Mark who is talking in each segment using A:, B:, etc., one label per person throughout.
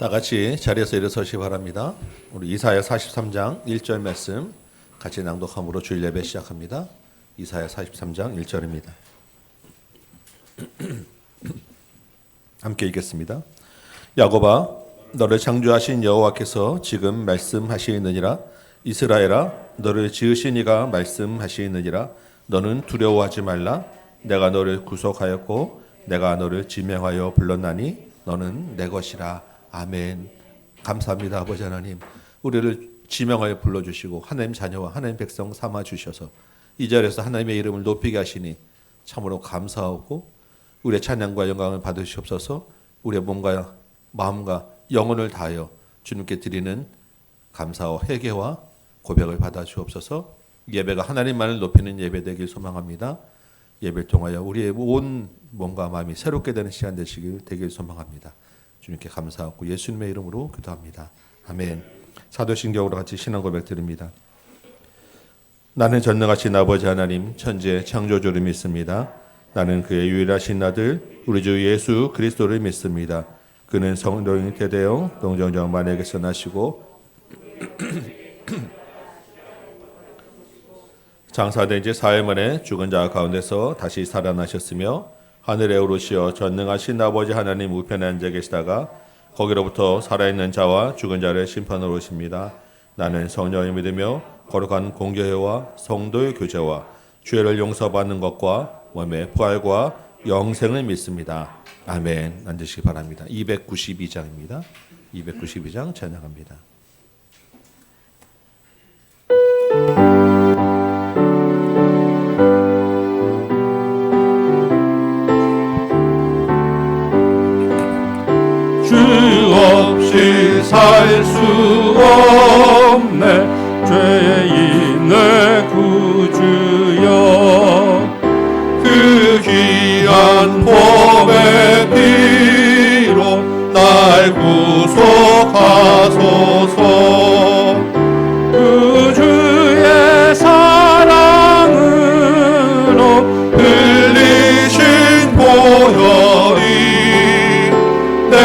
A: 다 같이 자리에서 일어서시 바랍니다. 우리 이사야 43장 1절 말씀 같이 낭독함으로 주일 예배 시작합니다. 이사야 43장 1절입니다. 함께 읽겠습니다. 야곱아, 너를 창조하신 여호와께서 지금 말씀하시느니라. 이스라엘아, 너를 지으신 이가 말씀하시느니라. 너는 두려워하지 말라. 내가 너를 구속하였고 내가 너를 지명하여 불렀나니 너는 내 것이라. 아멘. 감사합니다. 아버지 하나님, 우리를 지명하여 불러주시고 하나님 자녀와 하나님 백성 삼아주셔서 이 자리에서 하나님의 이름을 높이게 하시니 참으로 감사하고 우리의 찬양과 영광을 받으시옵소서. 우리의 몸과 마음과 영혼을 다하여 주님께 드리는 감사와 회개와 고백을 받아주옵소서. 예배가 하나님만을 높이는 예배 되길 소망합니다. 예배를 통하여 우리의 온 몸과 마음이 새롭게 되는 시간 되길 소망합니다. 주님께 감사하고 예수님의 이름으로 기도합니다. 아멘. 사도신경으로 같이 신앙 고백 드립니다. 나는 전능하신 아버지 하나님 천지의 창조주를 믿습니다. 나는 그의 유일하신 아들 우리 주 예수 그리스도를 믿습니다. 그는 성령이 대되어 동정정 만에게서 나시고 장사된 지 4일 만에 죽은 자 가운데서 다시 살아나셨으며 하늘에 오르시어 전능하신 아버지 하나님 우편에 앉아 계시다가 거기로부터 살아있는 자와 죽은 자를 심판하러 오십니다. 나는 성령을 믿으며 거룩한 공교회와 성도의 교제와 죄를 용서받는 것과 몸의 부활과 영생을 믿습니다. 아멘. 앉으시기 바랍니다. 292장입니다. 292장 찬양합니다.
B: 없이 살 수 없네 죄인의 구주여 그 귀한 보배 피로 날 구속하소서 그 주의 사랑으로 흘리신 보혈이 내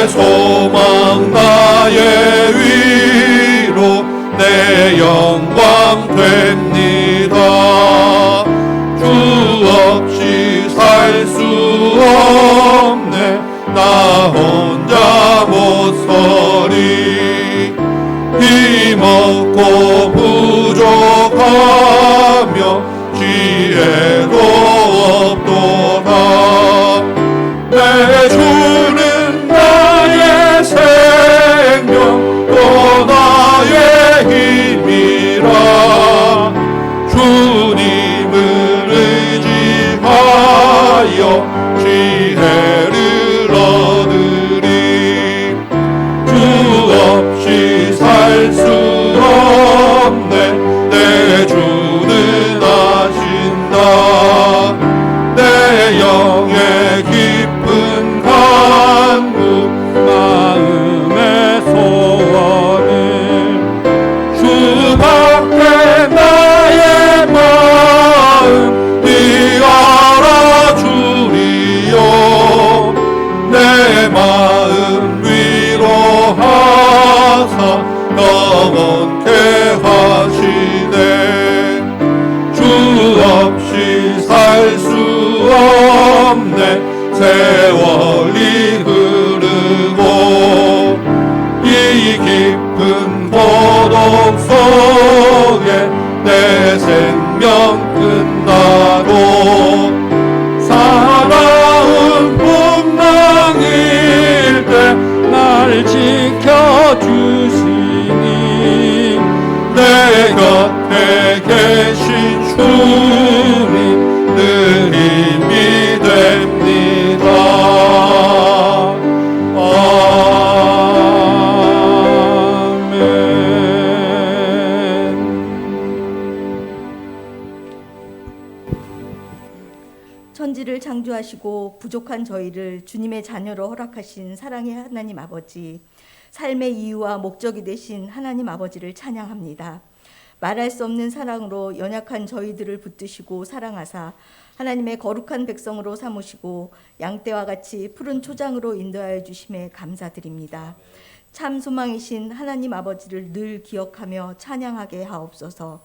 B: 소망 나의 위로 내 영광 됩니다. 주 없이 살 수 없네 나 혼자 못 서리 힘없고 부족하며 지혜도 없도다 내 주는 나의 생명 또 나의 힘이라 주님을 의지하여 지혜를 얻으리 주 없이 살 수 없네 내 주는 아신다 내 영의 깊은 간구 마음의 소원을 주밖에 나의 마음 네 알아주리요 내 마음 위로하사 영원케 하시네 주 없이 살 수 없네 세월이 흐르고 이 깊은 고독 속에 내 생명 끝나도 사나운 풍랑일 때 날 지켜주시니 내 곁에 계신 주님 늘 힘이 됩니다. 아멘.
C: 천지를 창조하시고 부족한 저희를 주님의 자녀로 허락하신 사랑의 하나님 아버지, 삶의 이유와 목적이 되신 하나님 아버지를 찬양합니다. 말할 수 없는 사랑으로 연약한 저희들을 붙드시고 사랑하사 하나님의 거룩한 백성으로 삼으시고 양떼와 같이 푸른 초장으로 인도하여 주심에 감사드립니다. 참 소망이신 하나님 아버지를 늘 기억하며 찬양하게 하옵소서.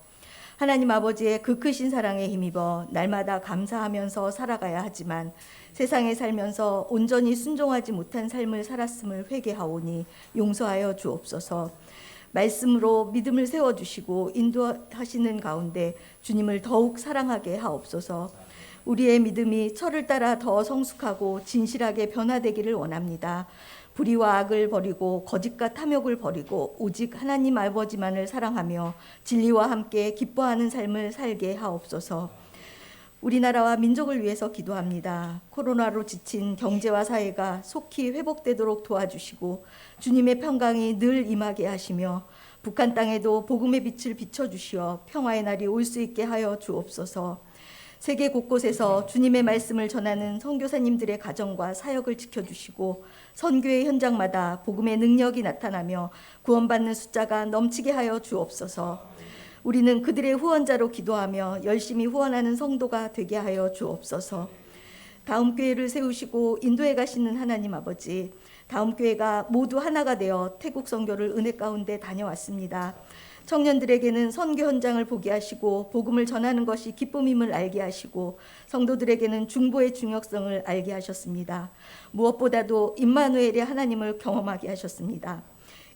C: 하나님 아버지의 그 크신 사랑에 힘입어 날마다 감사하면서 살아가야 하지만 세상에 살면서 온전히 순종하지 못한 삶을 살았음을 회개하오니 용서하여 주옵소서. 말씀으로 믿음을 세워주시고 인도하시는 가운데 주님을 더욱 사랑하게 하옵소서. 우리의 믿음이 철을 따라 더 성숙하고 진실하게 변화되기를 원합니다. 불의와 악을 버리고 거짓과 탐욕을 버리고 오직 하나님 아버지만을 사랑하며 진리와 함께 기뻐하는 삶을 살게 하옵소서. 우리나라와 민족을 위해서 기도합니다. 코로나로 지친 경제와 사회가 속히 회복되도록 도와주시고 주님의 평강이 늘 임하게 하시며 북한 땅에도 복음의 빛을 비춰주시어 평화의 날이 올 수 있게 하여 주옵소서. 세계 곳곳에서 주님의 말씀을 전하는 선교사님들의 가정과 사역을 지켜주시고 선교의 현장마다 복음의 능력이 나타나며 구원받는 숫자가 넘치게 하여 주옵소서. 우리는 그들의 후원자로 기도하며 열심히 후원하는 성도가 되게 하여 주옵소서. 다음 교회를 세우시고 인도에 가시는 하나님 아버지, 다음 교회가 모두 하나가 되어 태국 선교를 은혜 가운데 다녀왔습니다. 청년들에게는 선교 현장을 보게 하시고 복음을 전하는 것이 기쁨임을 알게 하시고 성도들에게는 중보의 중요성을 알게 하셨습니다. 무엇보다도 임마누엘의 하나님을 경험하게 하셨습니다.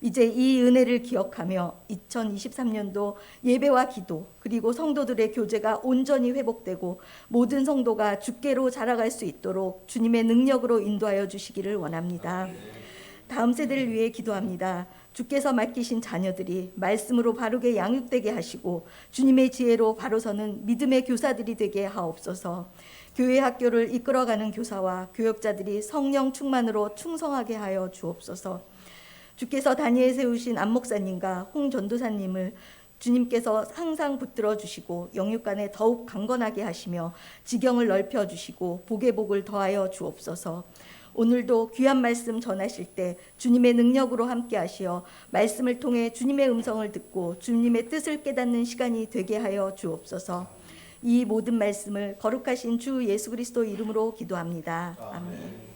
C: 이제 이 은혜를 기억하며 2023년도 예배와 기도 그리고 성도들의 교제가 온전히 회복되고 모든 성도가 주께로 자라갈 수 있도록 주님의 능력으로 인도하여 주시기를 원합니다. 다음 세대를 위해 기도합니다. 주께서 맡기신 자녀들이 말씀으로 바르게 양육되게 하시고 주님의 지혜로 바로 서는 믿음의 교사들이 되게 하옵소서. 교회 학교를 이끌어가는 교사와 교역자들이 성령 충만으로 충성하게 하여 주옵소서. 주께서 다니엘 세우신 안 목사님과 홍 전도사님을 주님께서 항상 붙들어 주시고 영육간에 더욱 강건하게 하시며 지경을 넓혀 주시고 복의 복을 더하여 주옵소서. 오늘도 귀한 말씀 전하실 때 주님의 능력으로 함께 하시어 말씀을 통해 주님의 음성을 듣고 주님의 뜻을 깨닫는 시간이 되게 하여 주옵소서. 이 모든 말씀을 거룩하신 주 예수 그리스도 이름으로 기도합니다. 아멘.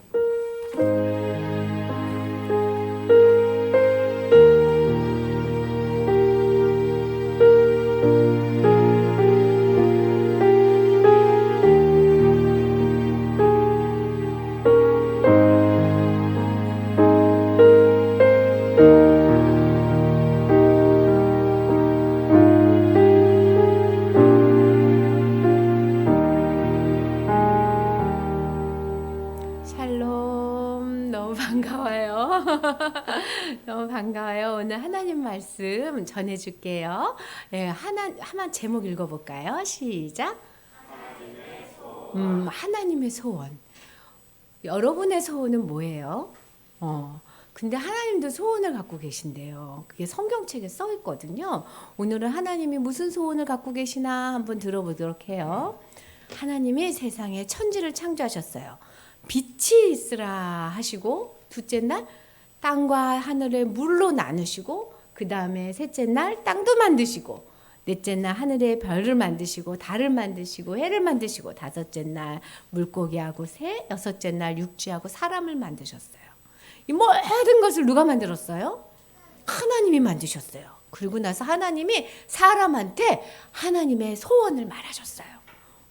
D: 샬롬, 너무 반가워요. 너무 반가워요. 오늘 하나님 말씀 전해줄게요. 예, 하나 제목 읽어볼까요? 시작. 하나님의 소원. 여러분의 소원은 뭐예요? 근데 하나님도 소원을 갖고 계신데요. 그게 성경책에 써 있거든요. 오늘은 하나님이 무슨 소원을 갖고 계시나 한번 들어보도록 해요. 하나님이 세상에 천지를 창조하셨어요. 빛이 있으라 하시고 둘째 날 땅과 하늘을 물로 나누시고 그 다음에 셋째 날 땅도 만드시고 넷째 날 하늘에 별을 만드시고 달을 만드시고 해를 만드시고 다섯째 날 물고기하고 새, 여섯째 날 육지하고 사람을 만드셨어요. 이 모든 것을 누가 만들었어요? 하나님이 만드셨어요. 그리고 나서 하나님이 사람한테 하나님의 소원을 말하셨어요.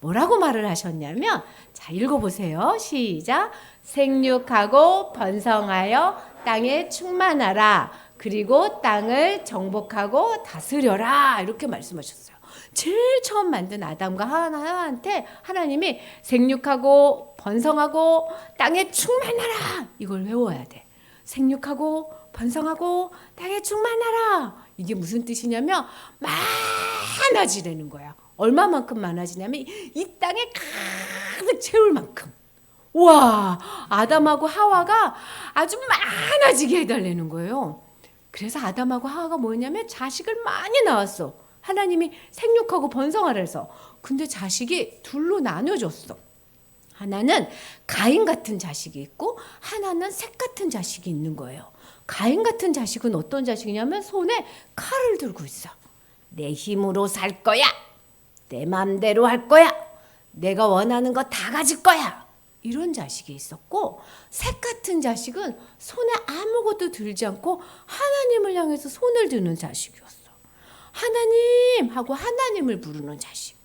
D: 뭐라고 말을 하셨냐면, 자, 읽어보세요. 시작. 생육하고 번성하여 땅에 충만하라. 그리고 땅을 정복하고 다스려라. 이렇게 말씀하셨어요. 제일 처음 만든 아담과 하와한테 하나님이 생육하고 번성하고 땅에 충만하라. 이걸 외워야 돼. 생육하고 번성하고 땅에 충만하라. 이게 무슨 뜻이냐면 많아지라는 거야. 얼마만큼 많아지냐면 이 땅에 가득 채울 만큼. 와, 아담하고 하와가 아주 많아지게 해달라는 거예요. 그래서 아담하고 하와가 뭐였냐면 자식을 많이 낳았어. 하나님이 생육하고 번성하라 해서. 근데 자식이 둘로 나눠졌어. 하나는 가인 같은 자식이 있고 하나는 셋 같은 자식이 있는 거예요. 가인 같은 자식은 어떤 자식이냐면 손에 칼을 들고 있어. 내 힘으로 살 거야. 내 맘대로 할 거야. 내가 원하는 거 다 가질 거야. 이런 자식이 있었고, 셋 같은 자식은 손에 아무것도 들지 않고 하나님을 향해서 손을 드는 자식이었어. 하나님 하고 하나님을 부르는 자식.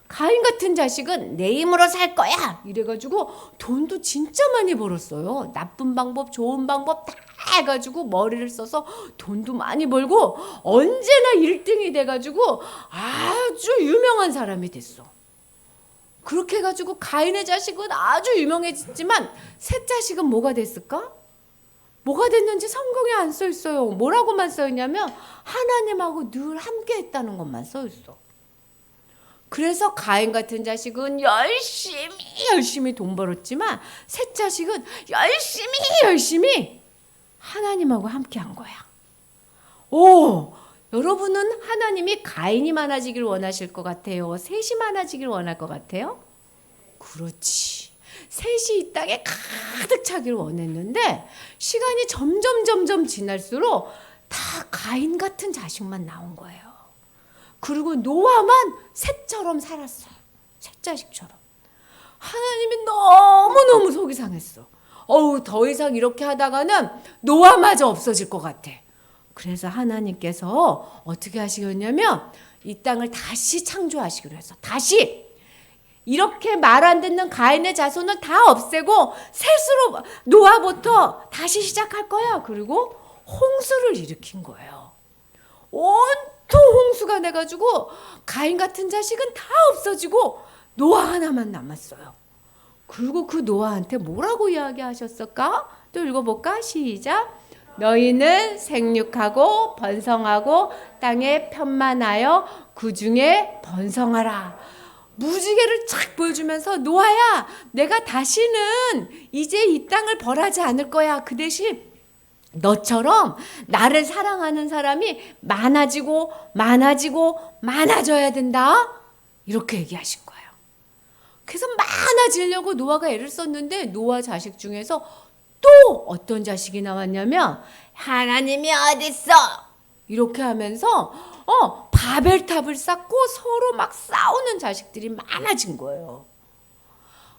D: 가인 같은 자식은 내 힘으로 살 거야 이래가지고 돈도 진짜 많이 벌었어요. 나쁜 방법 좋은 방법 다 해가지고 머리를 써서 돈도 많이 벌고 언제나 1등이 돼가지고 아주 유명한 사람이 됐어. 그렇게 해가지고 가인의 자식은 아주 유명해졌지만 셋 자식은 뭐가 됐을까? 뭐가 됐는지 성경에 안 써 있어요. 뭐라고만 써 있냐면 하나님하고 늘 함께 했다는 것만 써 있어. 그래서 가인 같은 자식은 열심히 돈 벌었지만 셋 자식은 열심히 하나님하고 함께 한 거야. 오, 여러분은 하나님이 가인이 많아지길 원하실 것 같아요? 셋이 많아지길 원할 것 같아요? 그렇지. 셋이 이 땅에 가득 차길 원했는데 시간이 점점 지날수록 다 가인 같은 자식만 나온 거예요. 그리고 노아만 셋처럼 살았어요. 셋 자식처럼. 하나님이 너무너무 속이 상했어. 더 이상 이렇게 하다가는 노아마저 없어질 것 같아. 그래서 하나님께서 어떻게 하시겠냐면 이 땅을 다시 창조하시기로 했어. 다시. 이렇게 말 안 듣는 가인의 자손을 다 없애고 셋으로 노아부터 다시 시작할 거야. 그리고 홍수를 일으킨 거예요. 온통 홍수가 내가지고 가인 같은 자식은 다 없어지고 노아 하나만 남았어요. 그리고 그 노아한테 뭐라고 이야기하셨을까? 또 읽어볼까? 시작. 너희는 생육하고 번성하고 땅에 편만하여 그 중에 번성하라. 무지개를 착 보여주면서 노아야, 내가 다시는 이제 이 땅을 벌하지 않을 거야. 그 대신 너처럼 나를 사랑하는 사람이 많아져야 된다. 이렇게 얘기하신 거예요. 그래서 많아지려고 노아가 애를 썼는데 노아 자식 중에서 또 어떤 자식이 나왔냐면 하나님이 어딨어? 이렇게 하면서 바벨탑을 쌓고 서로 막 싸우는 자식들이 많아진 거예요.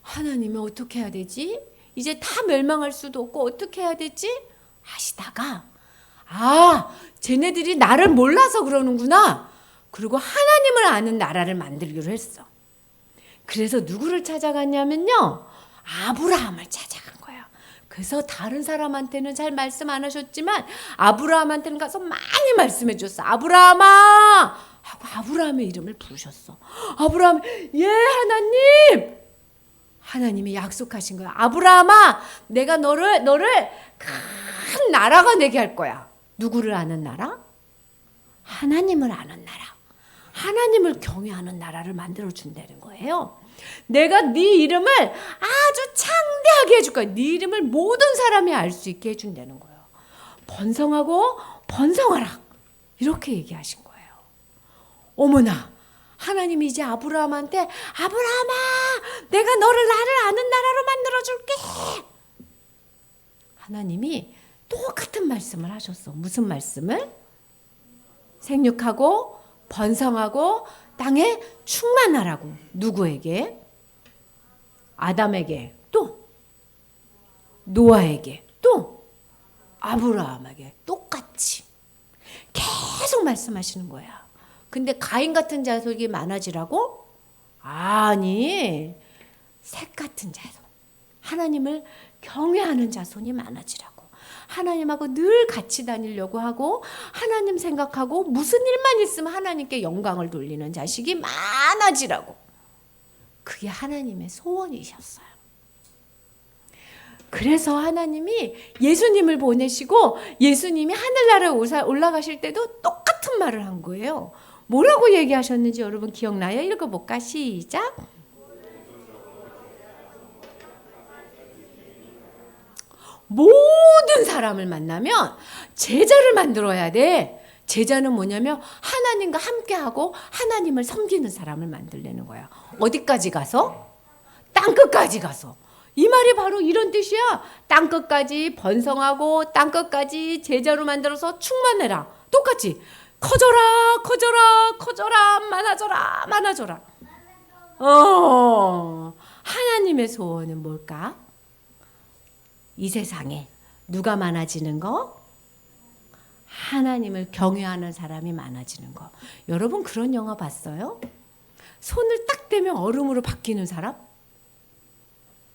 D: 하나님이 어떻게 해야 되지? 이제 다 멸망할 수도 없고 어떻게 해야 되지? 하시다가 쟤네들이 나를 몰라서 그러는구나. 그리고 하나님을 아는 나라를 만들기로 했어. 그래서 누구를 찾아갔냐면요, 아브라함을 찾아간 거야. 그래서 다른 사람한테는 잘 말씀 안 하셨지만 아브라함한테는 가서 많이 말씀해 줬어. 아브라함아 하고 아브라함의 이름을 부르셨어. 아브라함, 예 하나님. 하나님이 약속하신 거야. 아브라함아, 내가 너를 큰 나라가 되게 할 거야. 누구를 아는 나라? 하나님을 아는 나라. 하나님을 경외하는 나라를 만들어 준다는 거예요. 내가 네 이름을 아주 창대하게 해줄 거야. 네 이름을 모든 사람이 알 수 있게 해준다는 거예요. 번성하고 번성하라. 이렇게 얘기하신 거예요. 어머나, 하나님이 이제 아브라함한테 아브라함아, 내가 나를 아는 나라로 만들어줄게. 하나님이 똑같은 말씀을 하셨어. 무슨 말씀을? 생육하고 번성하고 땅에 충만하라고. 누구에게? 아담에게, 또 노아에게, 또 아브라함에게 똑같이 계속 말씀하시는 거야. 근데 가인 같은 자손이 많아지라고? 아니, 셋 같은 자손, 하나님을 경외하는 자손이 많아지라고. 하나님하고 늘 같이 다니려고 하고 하나님 생각하고 무슨 일만 있으면 하나님께 영광을 돌리는 자식이 많아지라고. 그게 하나님의 소원이셨어요. 그래서 하나님이 예수님을 보내시고 예수님이 하늘나라에 올라가실 때도 똑같은 말을 한 거예요. 뭐라고 얘기하셨는지 여러분 기억나요? 읽어볼까? 시작. 모든 사람을 만나면 제자를 만들어야 돼. 제자는 뭐냐면 하나님과 함께하고 하나님을 섬기는 사람을 만들려는 거야. 어디까지 가서? 땅끝까지 가서. 이 말이 바로 이런 뜻이야. 땅끝까지 번성하고 땅끝까지 제자로 만들어서 충만해라. 똑같이 커져라, 많아져라. 하나님의 소원은 뭘까? 이 세상에 누가 많아지는 거? 하나님을 경외하는 사람이 많아지는 거. 여러분 그런 영화 봤어요? 손을 딱 대면 얼음으로 바뀌는 사람?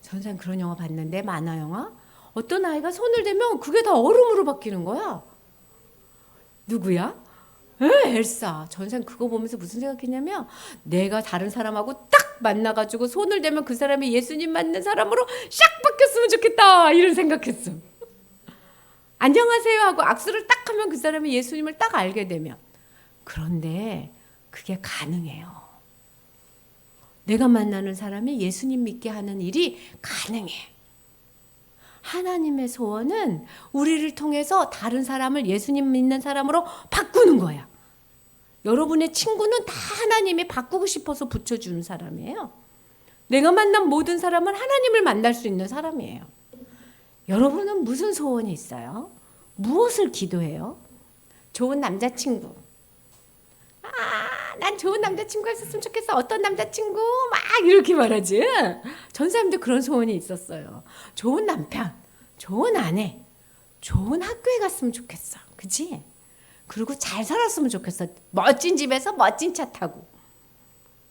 D: 전생 그런 영화 봤는데, 만화 영화. 어떤 아이가 손을 대면 그게 다 얼음으로 바뀌는 거야. 누구야? 엘사. 전생 그거 보면서 무슨 생각했냐면, 내가 다른 사람하고 딱 만나가지고 손을 대면 그 사람이 예수님 맞는 사람으로 샥 바뀌었으면 좋겠다, 이런 생각했어. 안녕하세요 하고 악수를 딱 하면 그 사람이 예수님을 딱 알게 되면. 그런데 그게 가능해요. 내가 만나는 사람이 예수님 믿게 하는 일이 가능해. 하나님의 소원은 우리를 통해서 다른 사람을 예수님 믿는 사람으로 바꾸는 거야. 여러분의 친구는 다 하나님이 바꾸고 싶어서 붙여주는 사람이에요. 내가 만난 모든 사람은 하나님을 만날 수 있는 사람이에요. 여러분은 무슨 소원이 있어요? 무엇을 기도해요? 좋은 남자친구. 난 좋은 남자친구가 있었으면 좋겠어. 어떤 남자친구? 막 이렇게 말하지. 전 사람들 그런 소원이 있었어요. 좋은 남편, 좋은 아내, 좋은 학교에 갔으면 좋겠어. 그치? 그리고 잘 살았으면 좋겠어. 멋진 집에서 멋진 차 타고.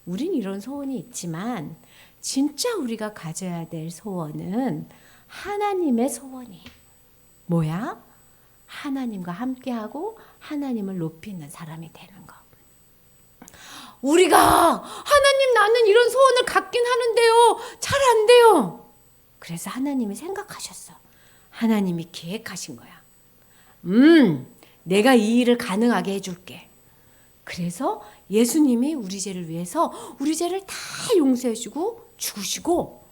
D: 우린 이런 소원이 있지만 진짜 우리가 가져야 될 소원은 하나님의 소원이. 뭐야? 하나님과 함께하고 하나님을 높이는 사람이 되는 거. 우리가 하나님 나는 이런 소원을 갖긴 하는데요. 잘 안 돼요. 그래서 하나님이 생각하셨어. 하나님이 계획하신 거야. 내가 이 일을 가능하게 해줄게. 그래서 예수님이 우리 죄를 위해서 우리 죄를 다 용서해주고 죽으시고,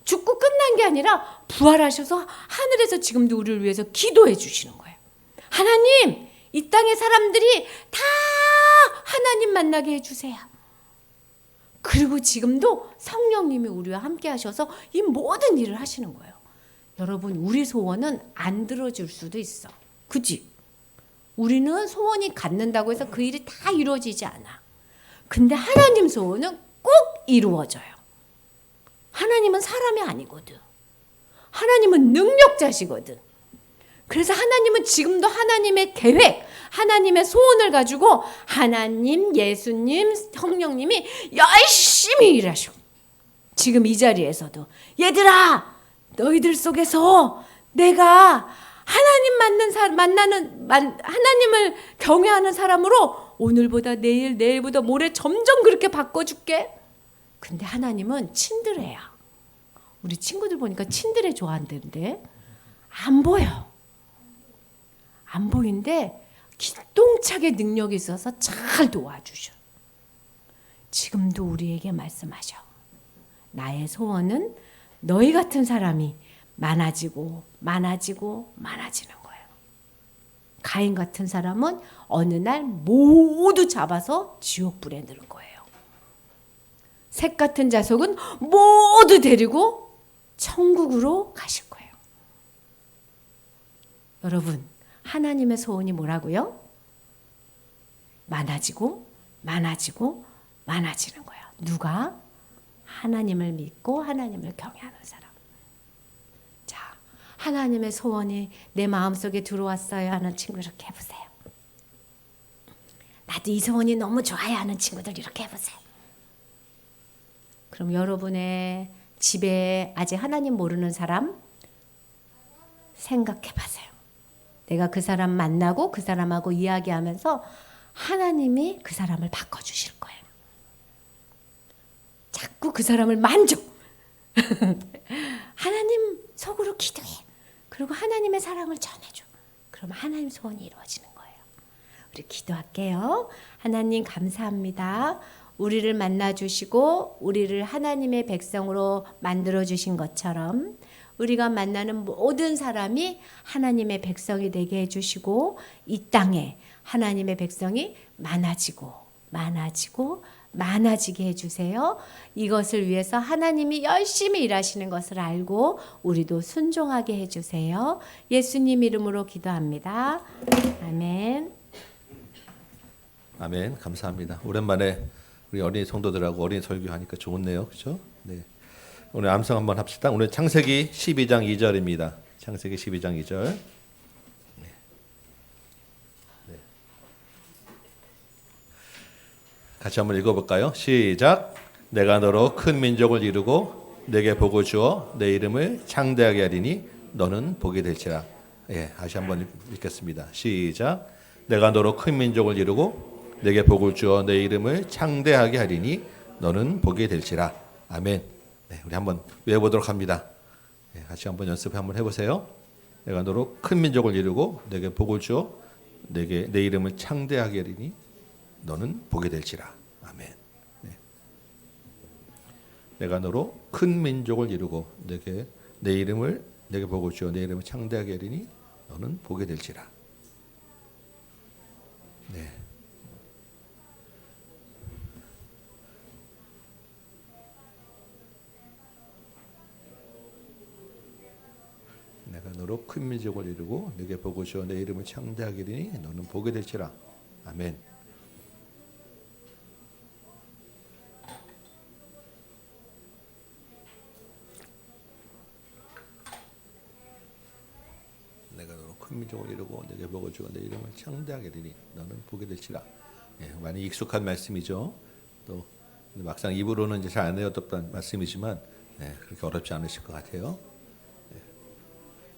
D: 죽고 끝난 게 아니라 부활하셔서 하늘에서 지금도 우리를 위해서 기도해 주시는 거예요. 하나님, 이 땅의 사람들이 다 하나님 만나게 해주세요. 그리고 지금도 성령님이 우리와 함께 하셔서 이 모든 일을 하시는 거예요. 여러분, 우리 소원은 안 들어줄 수도 있어. 그치? 우리는 소원이 갖는다고 해서 그 일이 다 이루어지지 않아. 근데 하나님 소원은 꼭 이루어져요. 하나님은 사람이 아니거든. 하나님은 능력자시거든. 그래서 하나님은 지금도 하나님의 계획, 하나님의 소원을 가지고 하나님, 예수님, 성령님이 열심히 일하셔. 지금 이 자리에서도 얘들아, 너희들 속에서 내가 하나님 하나님을 경외하는 사람으로 오늘보다 내일, 내일보다 모레 점점 그렇게 바꿔줄게. 근데 하나님은 친드레야. 우리 친구들 보니까 친드레 좋아한다는데 안 보여. 안 보이는데 기똥차게 능력이 있어서 잘 도와주셔. 지금도 우리에게 말씀하셔. 나의 소원은 너희 같은 사람이 많아지고 많아지고 많아지는 거예요. 가인 같은 사람은 어느 날 모두 잡아서 지옥불에 넣는 거예요. 셋 같은 자손은 모두 데리고 천국으로 가실 거예요. 여러분, 하나님의 소원이 뭐라고요? 많아지고 많아지고 많아지는 거예요. 누가? 하나님을 믿고 하나님을 경외하는 사람. 자, 하나님의 소원이 내 마음속에 들어왔어요 하는 친구 이렇게 해보세요. 나도 이 소원이 너무 좋아요 하는 친구들 이렇게 해보세요. 그럼 여러분의 집에 아직 하나님 모르는 사람 생각해보세요. 내가 그 사람 만나고 그 사람하고 이야기하면서 하나님이 그 사람을 바꿔주실 거예요. 자꾸 그 사람을 만져. 하나님 속으로 기도해. 그리고 하나님의 사랑을 전해줘. 그러면 하나님 소원이 이루어지는 거예요. 우리 기도할게요. 하나님 감사합니다. 우리를 만나주시고 우리를 하나님의 백성으로 만들어주신 것처럼 우리가 만나는 모든 사람이 하나님의 백성이 되게 해주시고 이 땅에 하나님의 백성이 많아지고 많아지고 많아지게 해주세요. 이것을 위해서 하나님이 열심히 일하시는 것을 알고 우리도 순종하게 해주세요. 예수님 이름으로 기도합니다. 아멘.
A: 아멘. 감사합니다. 오랜만에 우리 어린이 성도들하고 어린이 설교하니까 좋네요. 그렇죠? 네. 오늘 암송 한번 합시다. 오늘 창세기 12장 2절입니다. 창세기 12장 2절. 같이 한번 읽어볼까요? 시작. 내가 너로 큰 민족을 이루고 내게 복을 주어 내 이름을 창대하게 하리니 너는 복이 될지라. 예, 다시 한번 읽겠습니다. 시작. 내가 너로 큰 민족을 이루고 내게 복을 주어 내 이름을 창대하게 하리니 너는 복이 될지라. 아멘. 네, 우리 한번 외워보도록 합니다. 예, 같이 한번 연습 한번 해보세요. 내가 너로 큰 민족을 이루고 내게 복을 주어 내게 내 이름을 창대하게 하리니 너는 복이 될지라. 아멘. 네. 내가 너로 큰 민족을 이루고 내게 복을 주어 내 이름을 창대하게 하리니 너는 복이 될지라. 네. 내가 너로 큰 민족을 이루고 내게 복을 주어 내 이름을 창대하게 하리니 너는 복이 될지라. 아멘. 내가 너로 큰 민족을 이루고 내게 복을 주어 내 이름을 창대하게 하리니 너는 복이 될지라. 예, 많이 익숙한 말씀이죠. 또 막상 입으로는 이제 잘 안 외웠던 말씀이지만 그렇게 어렵지 않으실 것 같아요.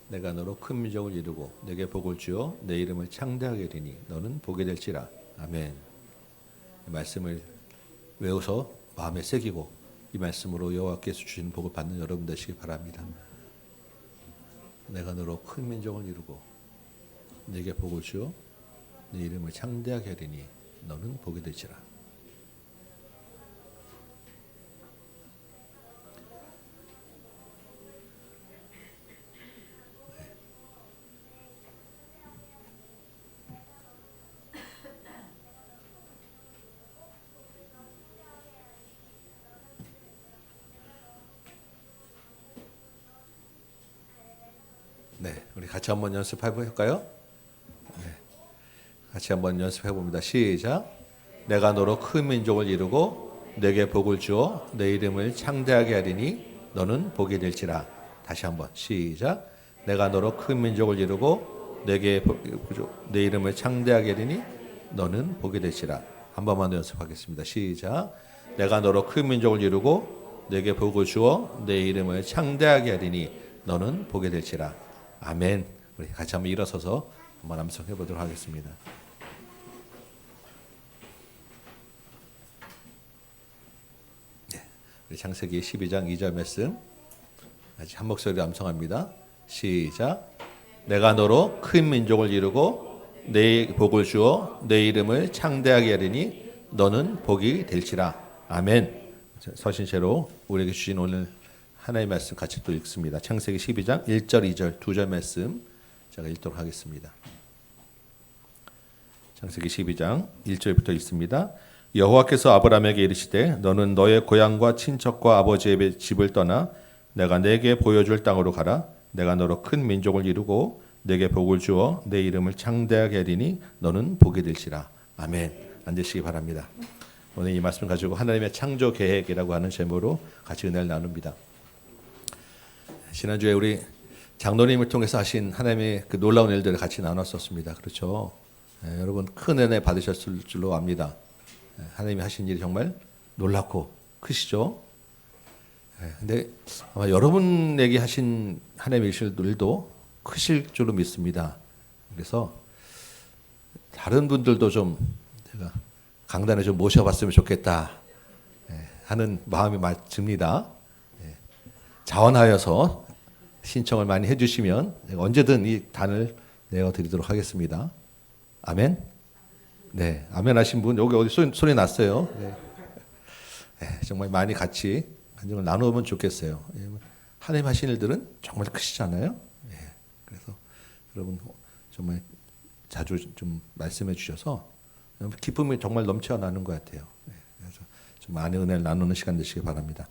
A: 내가 너로 큰 민족을 이루고 내게 복을 주어 내 이름을 창대하게 하리니 너는 복이 될지라. 아멘. 이 말씀을 외워서 마음에 새기고 이 말씀으로 여호와께서 주시는 복을 받는 여러분 되시기 바랍니다. 내가 너로 큰 민족을 이루고 내게 복을 주어 내 이름을 창대하게 하리니 너는 복이 될지라. 네, 우리 같이 한번 연습해 볼까요? 네, 같이 한번 연습해 봅니다. 시작. 내가 너로 큰 민족을 이루고 내게 복을 주어 내 이름을 창대하게 하리니 너는 복이 될지라. 다시 한번 시작. 내가 너로 큰 민족을 이루고 내게 내 이름을 창대하게 하리니 너는 복이 될지라. 한 번만 더 연습하겠습니다. 시작. 내가 너로 큰 민족을 이루고 내게 복을 주어 내 이름을 창대하게 하리니 너는 복이 될지라. 아멘. 우리 같이 한번 일어서서 한번 암송해 보도록 하겠습니다. 네, 우리 창세기 12장 2절 말씀 아직 한 목소리로 암송합니다. 시작. 내가 너로 큰 민족을 이루고 내 복을 주어 내 이름을 창대하게 하리니 너는 복이 될지라. 아멘. 서신체로 우리에게 주신 오늘 하나님의 말씀 같이 또 읽습니다. 창세기 12장 1절 2절 두 절 말씀 제가 읽도록 하겠습니다. 창세기 12장 1절부터 읽습니다. 여호와께서 아브라함에게 이르시되 너는 너의 고향과 친척과 아버지의 집을 떠나 내가 내게 보여줄 땅으로 가라. 내가 너로 큰 민족을 이루고 내게 복을 주어 내 이름을 창대하게 하리니 너는 복이 될지라. 아멘. 앉으시기 바랍니다. 오늘 이 말씀 가지고 하나님의 창조 계획이라고 하는 제목으로 같이 은혜를 나눕니다. 지난주에 우리 장로님을 통해서 하신 하나님의 그 놀라운 일들을 같이 나눴었습니다. 그렇죠? 여러분 큰 은혜 받으셨을 줄로 압니다. 하나님이 하신 일이 정말 놀랍고 크시죠? 근데 아마 여러분에게 하신 하나님의 일도 크실 줄로 믿습니다. 그래서 다른 분들도 좀 제가 강단에 좀 모셔봤으면 좋겠다 하는 마음이 듭니다. 자원하여서 신청을 많이 해주시면 언제든 이 단을 내어드리도록 하겠습니다. 아멘. 네, 아멘 하신 분 여기 어디 소리 났어요. 네. 네, 정말 많이 같이 간증을 나누면 좋겠어요. 하나님 하신 일들은 정말 크시잖아요. 네, 그래서 여러분 정말 자주 좀 말씀해 주셔서 기쁨이 정말 넘쳐나는 것 같아요. 네, 그래서 좀 많은 은혜를 나누는 시간 되시기 바랍니다.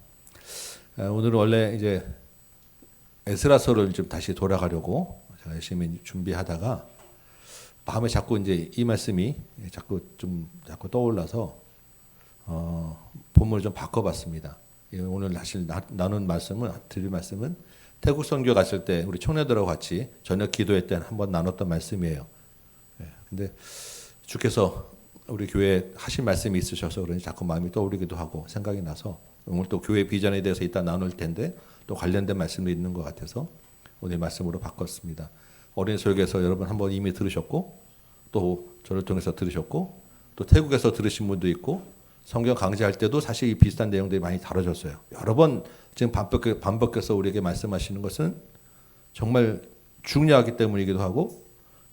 A: 오늘은 원래 이제 에스라서를 좀 다시 돌아가려고 제가 열심히 준비하다가 마음에 자꾸 이제 이 말씀이 자꾸 떠올라서 본문을 좀 바꿔봤습니다. 오늘 사실 드릴 말씀은 태국 선교 갔을 때 우리 청년들하고 같이 저녁 기도회 때 한번 나눴던 말씀이에요. 근데 주께서 우리 교회에 하신 말씀이 있으셔서 그런지 자꾸 마음이 떠오르기도 하고 생각이 나서 오늘 또 교회 비전에 대해서 이따 나눌 텐데 또 관련된 말씀도 있는 것 같아서 오늘 말씀으로 바꿨습니다. 어린이 설교에서 여러분 한번 이미 들으셨고 또 저를 통해서 들으셨고 또 태국에서 들으신 분도 있고 성경 강좌할 때도 사실 이 비슷한 내용들이 많이 다뤄졌어요. 여러 번 지금 반복해서 우리에게 말씀하시는 것은 정말 중요하기 때문이기도 하고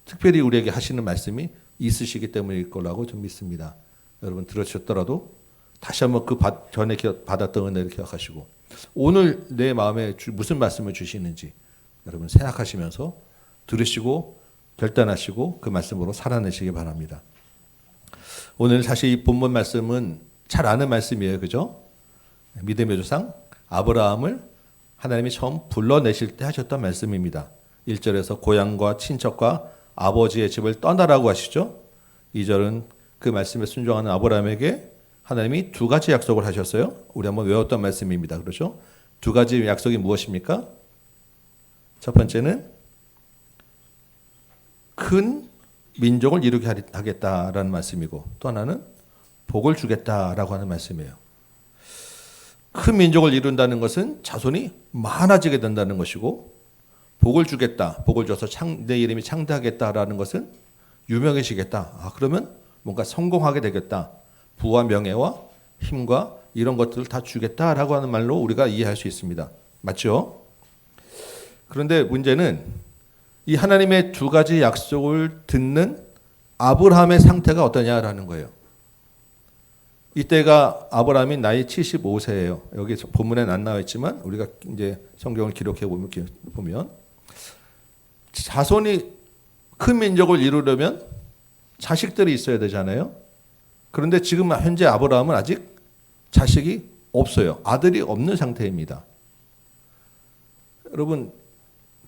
A: 특별히 우리에게 하시는 말씀이 있으시기 때문일 거라고 좀 믿습니다. 여러분 들으셨더라도 다시 한번 그 전에 받았던 은혜를 기억하시고 오늘 내 마음에 무슨 말씀을 주시는지 여러분 생각하시면서 들으시고 결단하시고 그 말씀으로 살아내시기 바랍니다. 오늘 사실 이 본문 말씀은 잘 아는 말씀이에요. 그죠? 믿음의 조상 아브라함을 하나님이 처음 불러내실 때 하셨던 말씀입니다. 1절에서 고향과 친척과 아버지의 집을 떠나라고 하시죠. 2절은 그 말씀에 순종하는 아브라함에게 하나님이 두 가지 약속을 하셨어요. 우리 한번 외웠던 말씀입니다. 그렇죠? 두 가지 약속이 무엇입니까? 첫 번째는 큰 민족을 이루게 하겠다라는 말씀이고 또 하나는 복을 주겠다라고 하는 말씀이에요. 큰 민족을 이룬다는 것은 자손이 많아지게 된다는 것이고 복을 주겠다, 복을 줘서 내 이름이 창대하겠다라는 것은 유명해지겠다. 그러면 뭔가 성공하게 되겠다. 부와 명예와 힘과 이런 것들을 다 주겠다라고 하는 말로 우리가 이해할 수 있습니다. 맞죠? 그런데 문제는 이 하나님의 두 가지 약속을 듣는 아브라함의 상태가 어떠냐라는 거예요. 이때가 아브라함이 나이 75세예요. 여기 본문에는 안 나와 있지만 우리가 이제 성경을 기록해 보면 자손이 큰 민족을 이루려면 자식들이 있어야 되잖아요. 그런데 지금 현재 아브라함은 아직 자식이 없어요. 아들이 없는 상태입니다. 여러분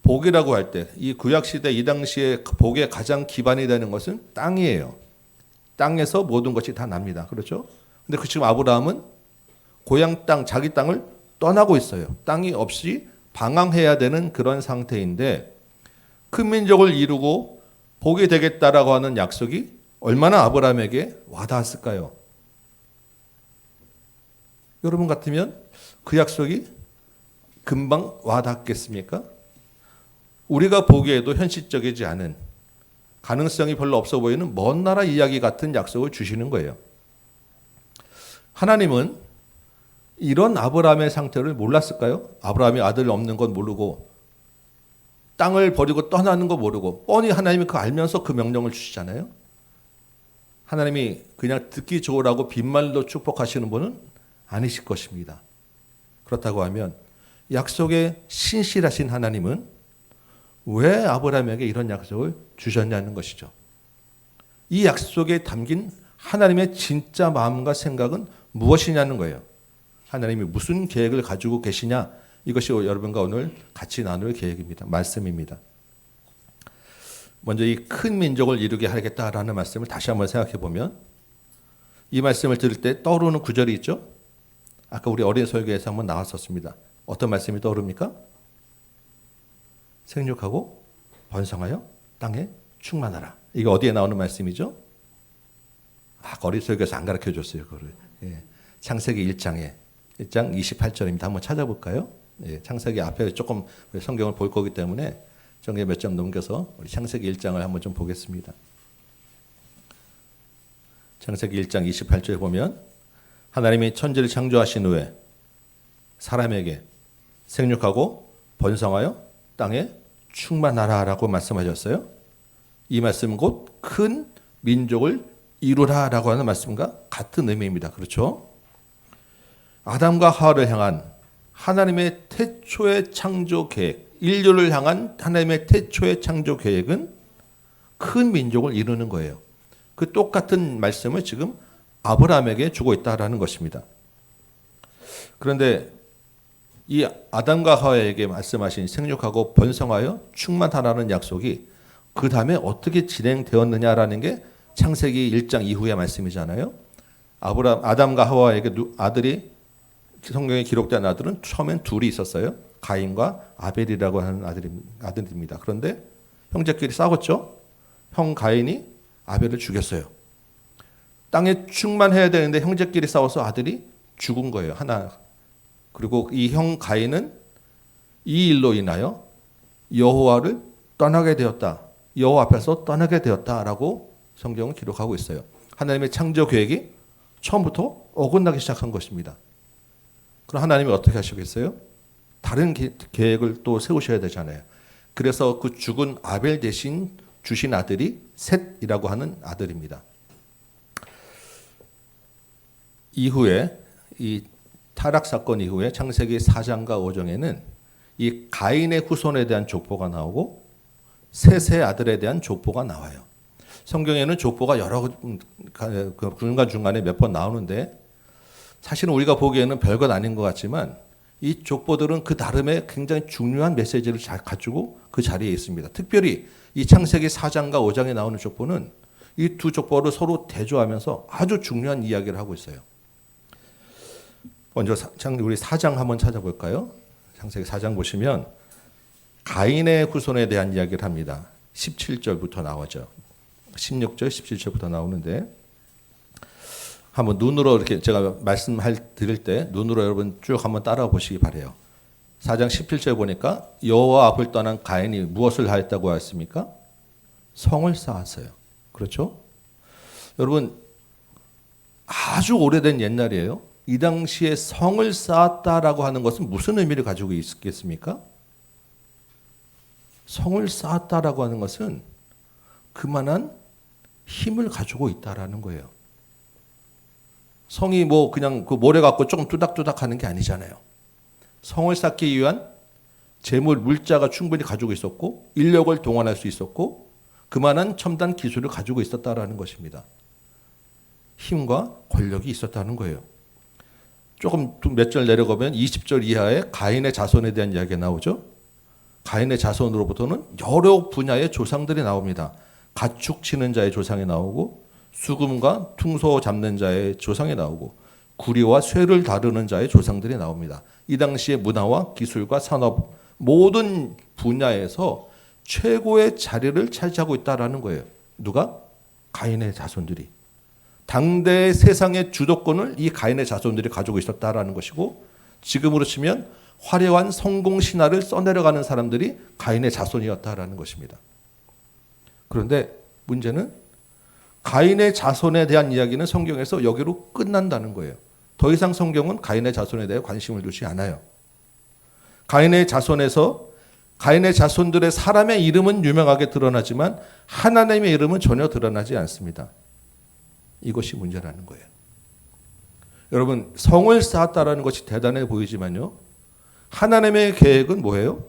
A: 복이라고 할 때 이 구약시대 이 당시에 복의 가장 기반이 되는 것은 땅이에요. 땅에서 모든 것이 다 납니다. 그렇죠? 근데 지금 아브라함은 고향 땅, 자기 땅을 떠나고 있어요. 땅이 없이 방황해야 되는 그런 상태인데 큰 민족을 이루고 복이 되겠다라고 하는 약속이 얼마나 아브라함에게 와닿았을까요? 여러분 같으면 그 약속이 금방 와닿겠습니까? 우리가 보기에도 현실적이지 않은 가능성이 별로 없어 보이는 먼 나라 이야기 같은 약속을 주시는 거예요. 하나님은 이런 아브라함의 상태를 몰랐을까요? 아브라함이 아들 없는 건 모르고 땅을 버리고 떠나는 거 모르고 뻔히 하나님이 그거 알면서 그 명령을 주시잖아요. 하나님이 그냥 듣기 좋으라고 빈말로 축복하시는 분은 아니실 것입니다. 그렇다고 하면 약속에 신실하신 하나님은 왜 아브라함에게 이런 약속을 주셨냐는 것이죠. 이 약속에 담긴 하나님의 진짜 마음과 생각은 무엇이냐는 거예요. 하나님이 무슨 계획을 가지고 계시냐, 이것이 여러분과 오늘 같이 나눌 계획입니다. 말씀입니다. 먼저 이 큰 민족을 이루게 하겠다라는 말씀을 다시 한번 생각해 보면 이 말씀을 들을 때 떠오르는 구절이 있죠. 아까 우리 어린 설교에서 한번 나왔었습니다. 어떤 말씀이 떠오릅니까? 생육하고 번성하여 땅에 충만하라. 이게 어디에 나오는 말씀이죠? 어린 설교에서 안 가르쳐 줬어요. 그거를. 창세기 1장 28절입니다. 한번 찾아볼까요? 창세기 앞에 조금 성경을 볼 거기 때문에 정에 몇 장 넘겨서 우리 창세기 1장을 한번 좀 보겠습니다. 창세기 1장 28절에 보면 하나님이 천지를 창조하신 후에 사람에게 생육하고 번성하여 땅에 충만하라라고 말씀하셨어요. 이 말씀은 곧 큰 민족을 이루라라고 하는 말씀과 같은 의미입니다. 그렇죠? 아담과 하와를 향한 하나님의 태초의 창조 계획, 인류를 향한 하나님의 태초의 창조 계획은 큰 민족을 이루는 거예요. 그 똑같은 말씀을 지금 아브라함에게 주고 있다라는 것입니다. 그런데 이 아담과 하와에게 말씀하신 생육하고 번성하여 충만하라는 약속이 그 다음에 어떻게 진행되었느냐라는 게 창세기 1장 이후의 말씀이잖아요. 아담과 하와에게 아들이 성경에 기록된 아들은 처음엔 둘이 있었어요. 가인과 아벨이라고 하는 아들입니다. 그런데 형제끼리 싸웠죠. 형 가인이 아벨을 죽였어요. 땅에 충만해야 되는데 형제끼리 싸워서 아들이 죽은 거예요. 하나. 그리고 이 형 가인은 이 일로 인하여 여호와를 떠나게 되었다. 여호와 앞에서 떠나게 되었다라고 성경은 기록하고 있어요. 하나님의 창조 계획이 처음부터 어긋나기 시작한 것입니다. 그럼 하나님이 어떻게 하시겠어요? 다른 계획을 또 세우셔야 되잖아요. 그래서 그 죽은 아벨 대신 주신 아들이 셋이라고 하는 아들입니다. 이후에 이 타락 사건 이후에 창세기 4장과 5장에는 이 가인의 후손에 대한 족보가 나오고 셋의 아들에 대한 족보가 나와요. 성경에는 족보가 여러 중간중간에 몇 번 나오는데 사실은 우리가 보기에는 별것 아닌 것 같지만 이 족보들은 그 나름의 굉장히 중요한 메시지를 잘 가지고 그 자리에 있습니다. 특별히 이 창세기 4장과 5장에 나오는 족보는 이 두 족보를 서로 대조하면서 아주 중요한 이야기를 하고 있어요. 먼저 우리 4장 한번 찾아볼까요? 창세기 4장 보시면 가인의 후손에 대한 이야기를 합니다. 17절부터 나오죠. 16절, 17절부터 나오는데 한번 눈으로 이렇게 제가 드릴 때 눈으로 여러분 쭉 한번 따라 보시기 바래요. 4장 17절 보니까 여호와 앞을 떠난 가인이 무엇을 하였다고 하였습니까? 성을 쌓았어요. 그렇죠? 여러분 아주 오래된 옛날이에요. 이 당시에 성을 쌓았다라고 하는 것은 무슨 의미를 가지고 있겠습니까? 성을 쌓았다라고 하는 것은 그만한 힘을 가지고 있다라는 거예요. 성이 뭐 그냥 그 모래 갖고 조금 뚜닥뚜닥 하는 게 아니잖아요. 성을 쌓기 위한 재물, 물자가 충분히 가지고 있었고 인력을 동원할 수 있었고 그만한 첨단 기술을 가지고 있었다라는 것입니다. 힘과 권력이 있었다는 거예요. 조금 몇 절 내려가면 20절 이하에 가인의 자손에 대한 이야기가 나오죠. 가인의 자손으로부터는 여러 분야의 조상들이 나옵니다. 가축 치는 자의 조상이 나오고 수금과 퉁소 잡는 자의 조상이 나오고 구리와 쇠를 다루는 자의 조상들이 나옵니다. 이 당시의 문화와 기술과 산업 모든 분야에서 최고의 자리를 차지하고 있다라는 거예요. 누가? 가인의 자손들이. 당대의 세상의 주도권을 이 가인의 자손들이 가지고 있었다라는 것이고 지금으로 치면 화려한 성공 신화를 써내려가는 사람들이 가인의 자손이었다라는 것입니다. 그런데 문제는 가인의 자손에 대한 이야기는 성경에서 여기로 끝난다는 거예요. 더 이상 성경은 가인의 자손에 대해 관심을 두지 않아요. 가인의 자손들의 사람의 이름은 유명하게 드러나지만 하나님의 이름은 전혀 드러나지 않습니다. 이것이 문제라는 거예요. 여러분 성을 쌓았다라는 것이 대단해 보이지만요. 하나님의 계획은 뭐예요?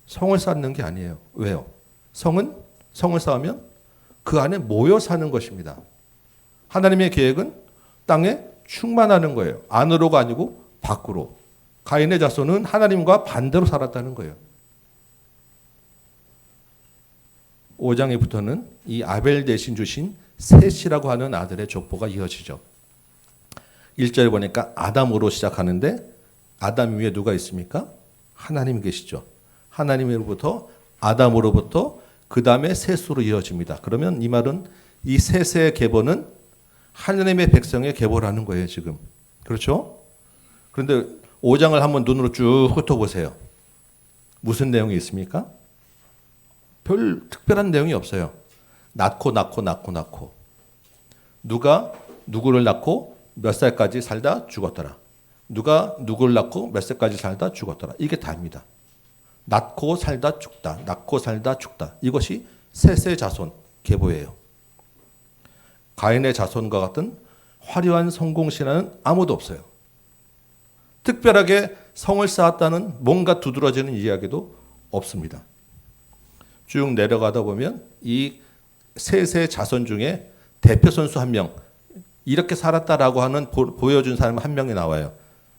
A: 성을 쌓는 게 아니에요. 왜요? 성을 쌓으면 그 안에 모여 사는 것입니다. 하나님의 계획은 땅에 충만하는 거예요. 안으로가 아니고 밖으로. 가인의 자손은 하나님과 반대로 살았다는 거예요. 5장에부터는 이 아벨 대신 주신 셋이라고 하는 아들의 족보가 이어지죠. 1절에 보니까 아담으로 시작하는데 아담 위에 누가 있습니까? 하나님이 계시죠. 하나님으로부터 아담으로부터 그 다음에 셋으로 이어집니다. 그러면 이 말은 이 셋의 계보는 하나님의 백성의 계보라는 거예요. 지금. 그렇죠? 그런데 5장을 한번 눈으로 쭉 훑어보세요. 무슨 내용이 있습니까? 별 특별한 내용이 없어요. 낳고 누가 누구를 낳고 몇 살까지 살다 죽었더라. 누가 누구를 낳고 몇 살까지 살다 죽었더라. 이게 다입니다. 낳고 살다 죽다. 낳고 살다 죽다. 이것이 셋의 자손 계보예요. 가인의 자손과 같은 화려한 성공 신화는 아무도 없어요. 특별하게 성을 쌓았다는 뭔가 두드러지는 이야기도 없습니다. 쭉 내려가다 보면 이 셋의 자손 중에 대표 선수 한 명, 이렇게 살았다라고 하는 보여준 사람 한 명이 나와요.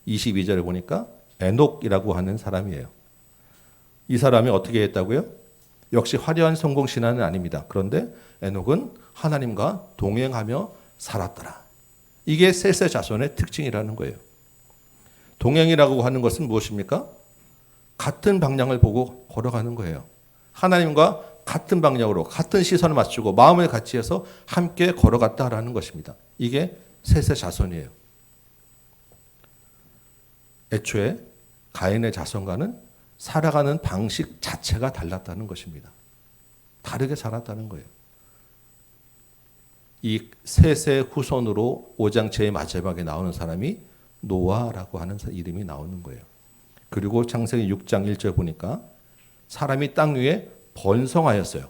A: 22절에 보니까 에녹이라고 하는 사람이에요. 이 사람이 어떻게 했다고요? 역시 화려한 성공 신화는 아닙니다. 그런데 에녹은 하나님과 동행하며 살았더라. 이게 셋의 자손의 특징이라는 거예요. 동행이라고 하는 것은 무엇입니까? 같은 방향을 보고 걸어가는 거예요. 하나님과 같은 방향으로 같은 시선을 맞추고 마음을 같이 해서 함께 걸어갔다라는 것입니다. 이게 셋의 자손이에요. 애초에 가인의 자손과는 살아가는 방식 자체가 달랐다는 것입니다. 다르게 살았다는 거예요. 이 셋의 후손으로 5장 제일 마지막에 나오는 사람이 노아라고 하는 이름이 나오는 거예요. 그리고 창세기 6장 1절 보니까 사람이 땅 위에 번성하였어요.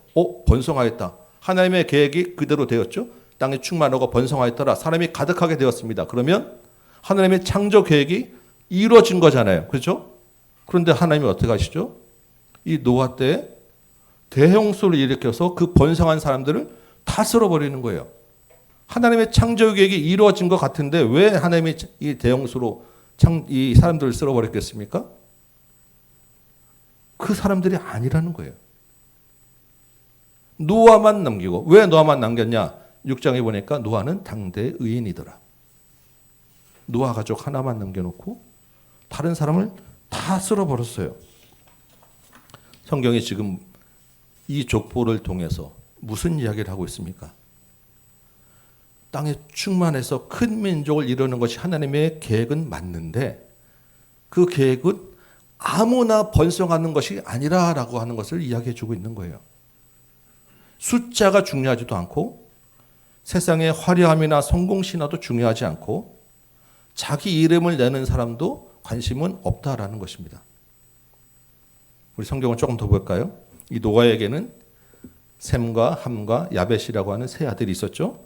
A: 번성하였다. 하나님의 계획이 그대로 되었죠. 땅에 충만하고 번성하였더라. 사람이 가득하게 되었습니다. 그러면 하나님의 창조 계획이 이루어진 거잖아요. 그렇죠? 그런데 하나님이 어떻게 하시죠? 이 노아 때 대홍수를 일으켜서 그 번성한 사람들을 다 쓸어버리는 거예요. 하나님의 창조 계획이 이루어진 것 같은데 왜 하나님이 이 대홍수로 이 사람들을 쓸어버렸겠습니까? 그 사람들이 아니라는 거예요. 노아만 남기고, 왜 노아만 남겼냐? 6장에 보니까 노아는 당대 의인이더라. 노아 가족 하나만 남겨놓고 다른 사람을 다 쓸어버렸어요. 성경이 지금 이 족보를 통해서 무슨 이야기를 하고 있습니까? 땅에 충만해서 큰 민족을 이루는 것이 하나님의 계획은 맞는데 그 계획은 아무나 번성하는 것이 아니라라고 하는 것을 이야기해 주고 있는 거예요. 숫자가 중요하지도 않고 세상의 화려함이나 성공신화도 중요하지 않고 자기 이름을 내는 사람도 관심은 없다라는 것입니다. 우리 성경을 조금 더 볼까요? 이 노아에게는 셈과 함과 야벳이라고 하는 세 아들이 있었죠.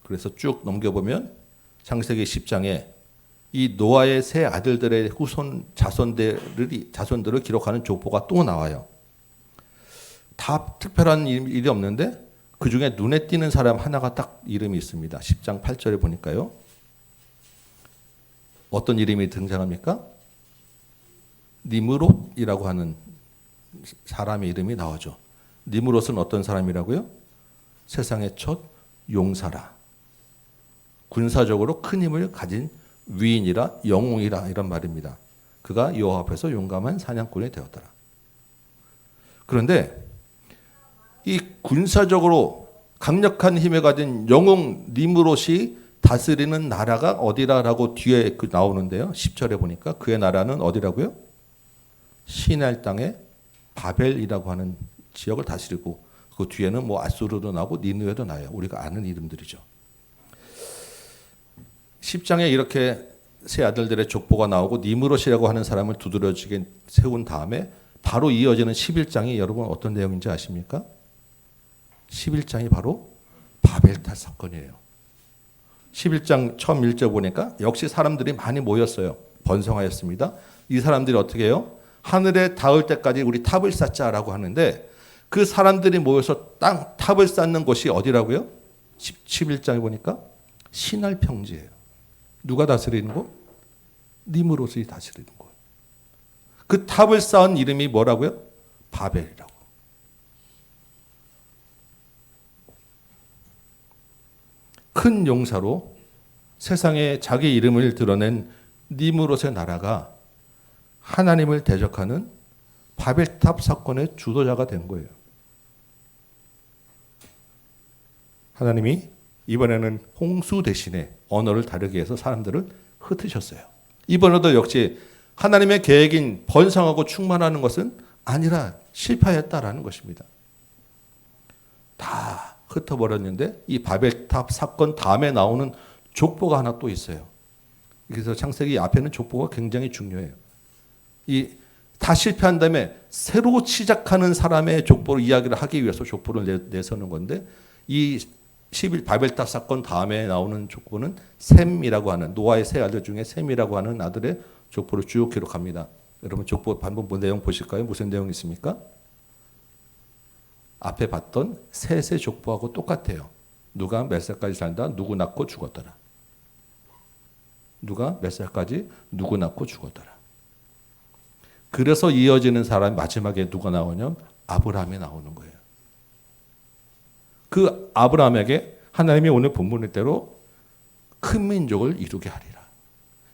A: 그래서 쭉 넘겨보면 창세기 10장에 이 노아의 세 아들들의 후손 자손들을 기록하는 족보가 또 나와요. 다 특별한 일이 없는데 그 중에 눈에 띄는 사람 하나가 딱 이름이 있습니다. 10장 8절에 보니까요. 어떤 이름이 등장합니까? 니므롯이라고 하는 사람의 이름이 나오죠. 니므롯은 어떤 사람이라고요? 세상의 첫 용사라. 군사적으로 큰 힘을 가진 위인이라 영웅이라 이런 말입니다. 그가 여호와 앞에서 용감한 사냥꾼이 되었더라. 그런데 이 군사적으로 강력한 힘을 가진 영웅 니므롯이 다스리는 나라가 어디라라고 뒤에 나오는데요. 10절에 보니까 그의 나라는 어디라고요? 시날 땅의 바벨이라고 하는 지역을 다스리고 그 뒤에는 뭐 아수르도 나오고 니느웨도 나요. 우리가 아는 이름들이죠. 10장에 이렇게 세 아들들의 족보가 나오고 니므롯이라고 하는 사람을 두드러지게 세운 다음에 바로 이어지는 11장이 여러분 어떤 내용인지 아십니까? 11장이 바로 바벨탑 사건이에요. 11장 처음 1절 보니까 역시 사람들이 많이 모였어요. 번성하였습니다. 이 사람들이 어떻게 해요? 하늘에 닿을 때까지 우리 탑을 쌓자라고 하는데 그 사람들이 모여서 탑을 쌓는 곳이 어디라고요? 11장에 보니까 시날 평지예요. 누가 다스리는 곳? 니므롯이 다스리는 곳. 그 탑을 쌓은 이름이 뭐라고요? 바벨이라고. 큰 용사로 세상에 자기 이름을 드러낸 니므롯의 나라가 하나님을 대적하는 바벨탑 사건의 주도자가 된 거예요. 하나님이 이번에는 홍수 대신에 언어를 다르게 해서 사람들을 흩으셨어요. 이번에도 역시 하나님의 계획인 번성하고 충만하는 것은 아니라 실패했다라는 것입니다. 다 흩어버렸는데 이 바벨탑 사건 다음에 나오는 족보가 하나 또 있어요. 그래서 창세기 앞에는 족보가 굉장히 중요해요. 이 다 실패한 다음에 새로 시작하는 사람의 족보를 이야기를 하기 위해서 족보를 내서는 건데 이 11 바벨탑 사건 다음에 나오는 족보는 셈이라고 하는 노아의 세 아들 중에 셈이라고 하는 아들의 족보를 쭉 기록합니다. 여러분 족보 한번 내용 보실까요? 무슨 내용이 있습니까? 앞에 봤던 셋의 족보하고 똑같아요. 누가 몇 살까지 살다 누구 낳고 죽었더라. 누가 몇 살까지 누구 낳고 죽었더라. 그래서 이어지는 사람이 마지막에 누가 나오냐면 아브라함이 나오는 거예요. 그 아브라함에게 하나님이 오늘 본문대로 큰 민족을 이루게 하리라.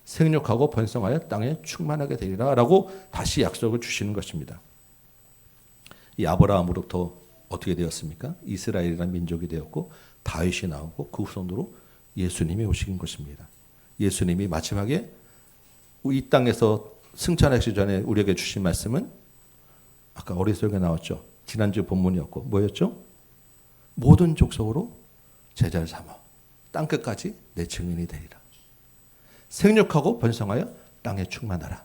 A: 생육하고 번성하여 땅에 충만하게 되리라 라고 다시 약속을 주시는 것입니다. 이 아브라함으로부터 어떻게 되었습니까? 이스라엘이라는 민족이 되었고 다윗이 나오고 그 후손으로 예수님이 오신 것입니다. 예수님이 마지막에 이 땅에서 승천하시기 전에 우리에게 주신 말씀은 아까 어리석게 나왔죠. 지난주 본문이었고 뭐였죠? 모든 족속으로 제자를 삼아 땅끝까지 내 증인이 되리라. 생육하고 번성하여 땅에 충만하라.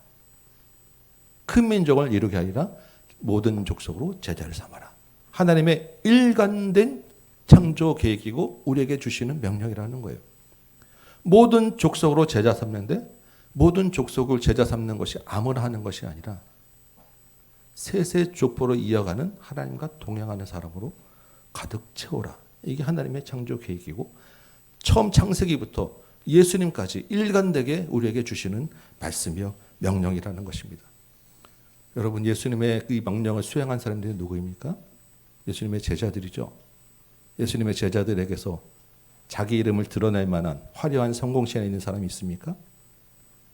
A: 큰 민족을 이루게 하리라. 모든 족속으로 제자를 삼아라. 하나님의 일관된 창조 계획이고 우리에게 주시는 명령이라는 거예요. 모든 족속으로 제자 삼는데 모든 족속을 제자 삼는 것이 아무나 하는 것이 아니라 세세 족보로 이어가는 하나님과 동행하는 사람으로 가득 채워라. 이게 하나님의 창조 계획이고 처음 창세기부터 예수님까지 일관되게 우리에게 주시는 말씀이요 명령이라는 것입니다. 여러분 예수님의 이 명령을 수행한 사람들이 누구입니까? 예수님의 제자들이죠. 예수님의 제자들에게서 자기 이름을 드러낼 만한 화려한 성공시에 있는 사람이 있습니까?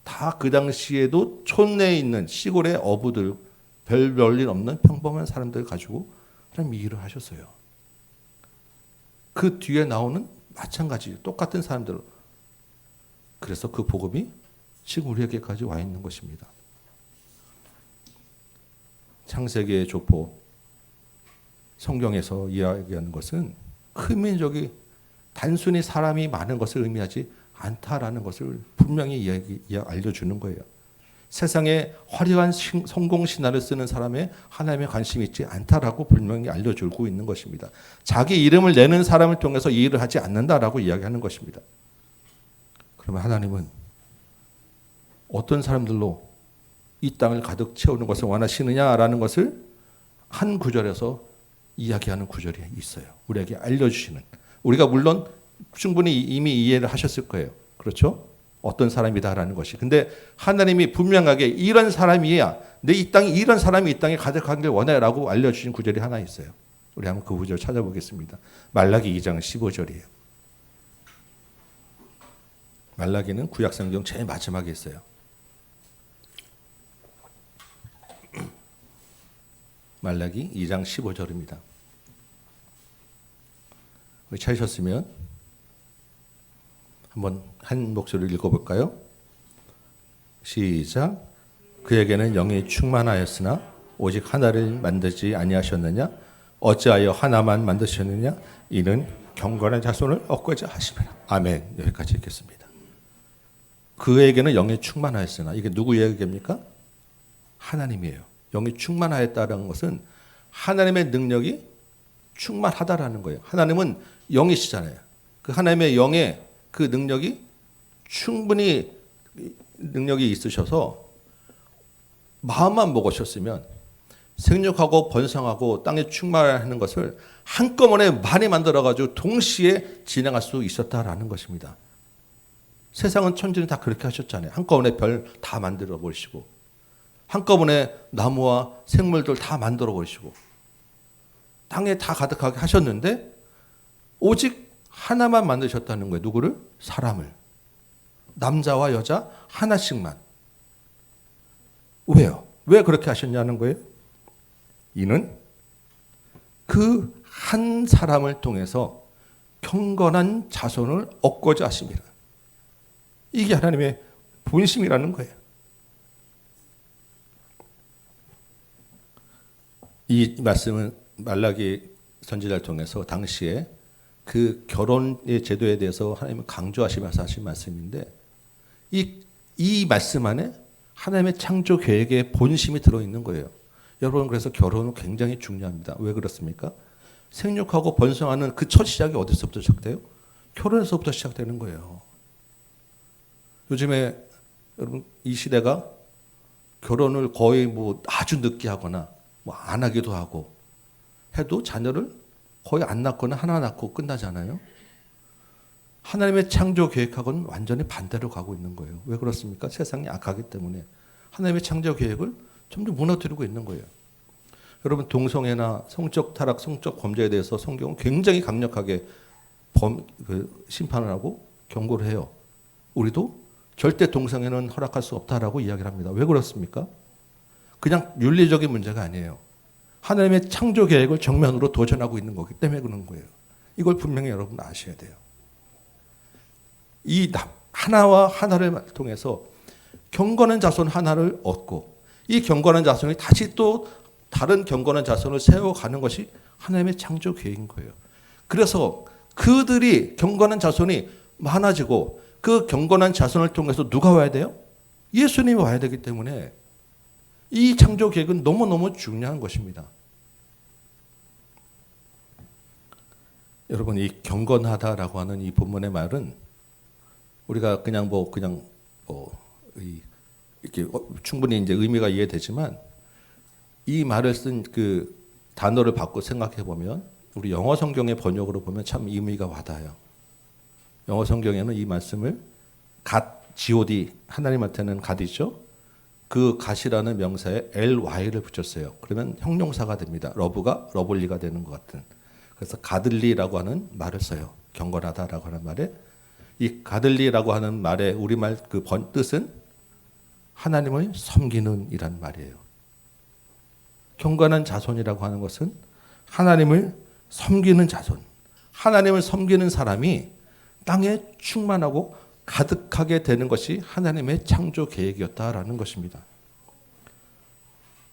A: 다 그 당시에도 촌내에 있는 시골의 어부들 별일 없는 평범한 사람들 가지고 하나님이 일을 하셨어요. 그 뒤에 나오는 마찬가지 똑같은 사람들. 그래서 그 복음이 지금 우리에게까지 와 있는 것입니다. 창세기의 족보 성경에서 이야기하는 것은 큰 민족이 단순히 사람이 많은 것을 의미하지 않다라는 것을 분명히 알려주는 거예요. 세상에 화려한 성공 신화를 쓰는 사람의 하나님의 관심이 있지 않다라고 분명히 알려주고 있는 것입니다. 자기 이름을 내는 사람을 통해서 이 일을 하지 않는다라고 이야기하는 것입니다. 그러면 하나님은 어떤 사람들로 이 땅을 가득 채우는 것을 원하시느냐라는 것을 한 구절에서 이야기하는 구절이 있어요. 우리에게 알려주시는. 우리가 물론 충분히 이미 이해를 하셨을 거예요. 그렇죠? 어떤 사람이다라는 것이. 근데 하나님이 분명하게 이런 사람이야. 내 이 땅에 이런 사람이 이 땅에 가득하길 원해라고 알려주신 구절이 하나 있어요. 우리 한번 그 구절 찾아보겠습니다. 말라기 2장 15절이에요. 말라기는 구약성경 제일 마지막에 있어요. 말라기 2장 15절입니다. 찾으셨으면 한번 한 목소리를 읽어볼까요? 시작. 그에게는 영이 충만하였으나 오직 하나를 만들지 아니하셨느냐? 어찌하여 하나만 만드셨느냐? 이는 경건한 자손을 얻고자 하심이라. 아멘. 여기까지 읽겠습니다. 그에게는 영이 충만하였으나 이게 누구 얘기입니까? 하나님이에요. 영이 충만하였다는 것은 하나님의 능력이 충만하다라는 거예요. 하나님은 영이시잖아요. 그 하나님의 영의 그 능력이 충분히 능력이 있으셔서 마음만 먹으셨으면 생육하고 번성하고 땅에 충만하는 것을 한꺼번에 많이 만들어가지고 동시에 진행할 수 있었다라는 것입니다. 세상은 천지는 다 그렇게 하셨잖아요. 한꺼번에 별 다 만들어 버리시고 한꺼번에 나무와 생물들 다 만들어 버리시고 땅에 다 가득하게 하셨는데 오직 하나만 만드셨다는 거예요. 누구를? 사람을. 남자와 여자 하나씩만. 왜요? 왜 그렇게 하셨냐는 거예요? 이는 그 한 사람을 통해서 경건한 자손을 얻고자 하심이라. 이게 하나님의 본심이라는 거예요. 이 말씀은 말라기 선지자를 통해서 당시에 그 결혼의 제도에 대해서 하나님은 강조하시면서 하신 말씀인데 이 말씀 안에 하나님의 창조 계획의 본심이 들어있는 거예요. 여러분 그래서 결혼은 굉장히 중요합니다. 왜 그렇습니까? 생육하고 번성하는 그 첫 시작이 어디서부터 시작돼요? 결혼에서부터 시작되는 거예요. 요즘에 여러분 이 시대가 결혼을 거의 뭐 아주 늦게 하거나 뭐 안 하기도 하고 해도 자녀를 거의 안 낳거나 하나 낳고 끝나잖아요. 하나님의 창조 계획하고는 완전히 반대로 가고 있는 거예요. 왜 그렇습니까? 세상이 악하기 때문에 하나님의 창조 계획을 점점 무너뜨리고 있는 거예요. 여러분 동성애나 성적 타락, 성적 범죄에 대해서 성경은 굉장히 강력하게 심판을 하고 경고를 해요. 우리도 절대 동성애는 허락할 수 없다라고 이야기를 합니다. 왜 그렇습니까? 그냥 윤리적인 문제가 아니에요. 하나님의 창조 계획을 정면으로 도전하고 있는 거기 때문에 그런 거예요. 이걸 분명히 여러분 아셔야 돼요. 이 하나와 하나를 통해서 경건한 자손 하나를 얻고 이 경건한 자손이 다시 또 다른 경건한 자손을 세워가는 것이 하나님의 창조 계획인 거예요. 그래서 그들이 경건한 자손이 많아지고 그 경건한 자손을 통해서 누가 와야 돼요? 예수님이 와야 되기 때문에 이 창조 계획은 너무너무 중요한 것입니다. 여러분, 이 경건하다라고 하는 이 본문의 말은 우리가 이렇게 충분히 이제 의미가 이해되지만 이 말을 쓴 그 단어를 바꿔 생각해 보면 우리 영어 성경의 번역으로 보면 참 의미가 와닿아요. 영어 성경에는 이 말씀을 God, 하나님한테는 God이죠. 그 God이라는 명사에 ly를 붙였어요. 그러면 형용사가 됩니다. 러브가 러블리가 되는 것 같은. 그래서 가들리라고 하는 말을 써요. 경건하다라고 하는 말에 이 가들리라고 하는 말의 우리말 그 뜻은 하나님을 섬기는 이란 말이에요. 경건한 자손이라고 하는 것은 하나님을 섬기는 자손, 하나님을 섬기는 사람이 땅에 충만하고 가득하게 되는 것이 하나님의 창조 계획이었다라는 것입니다.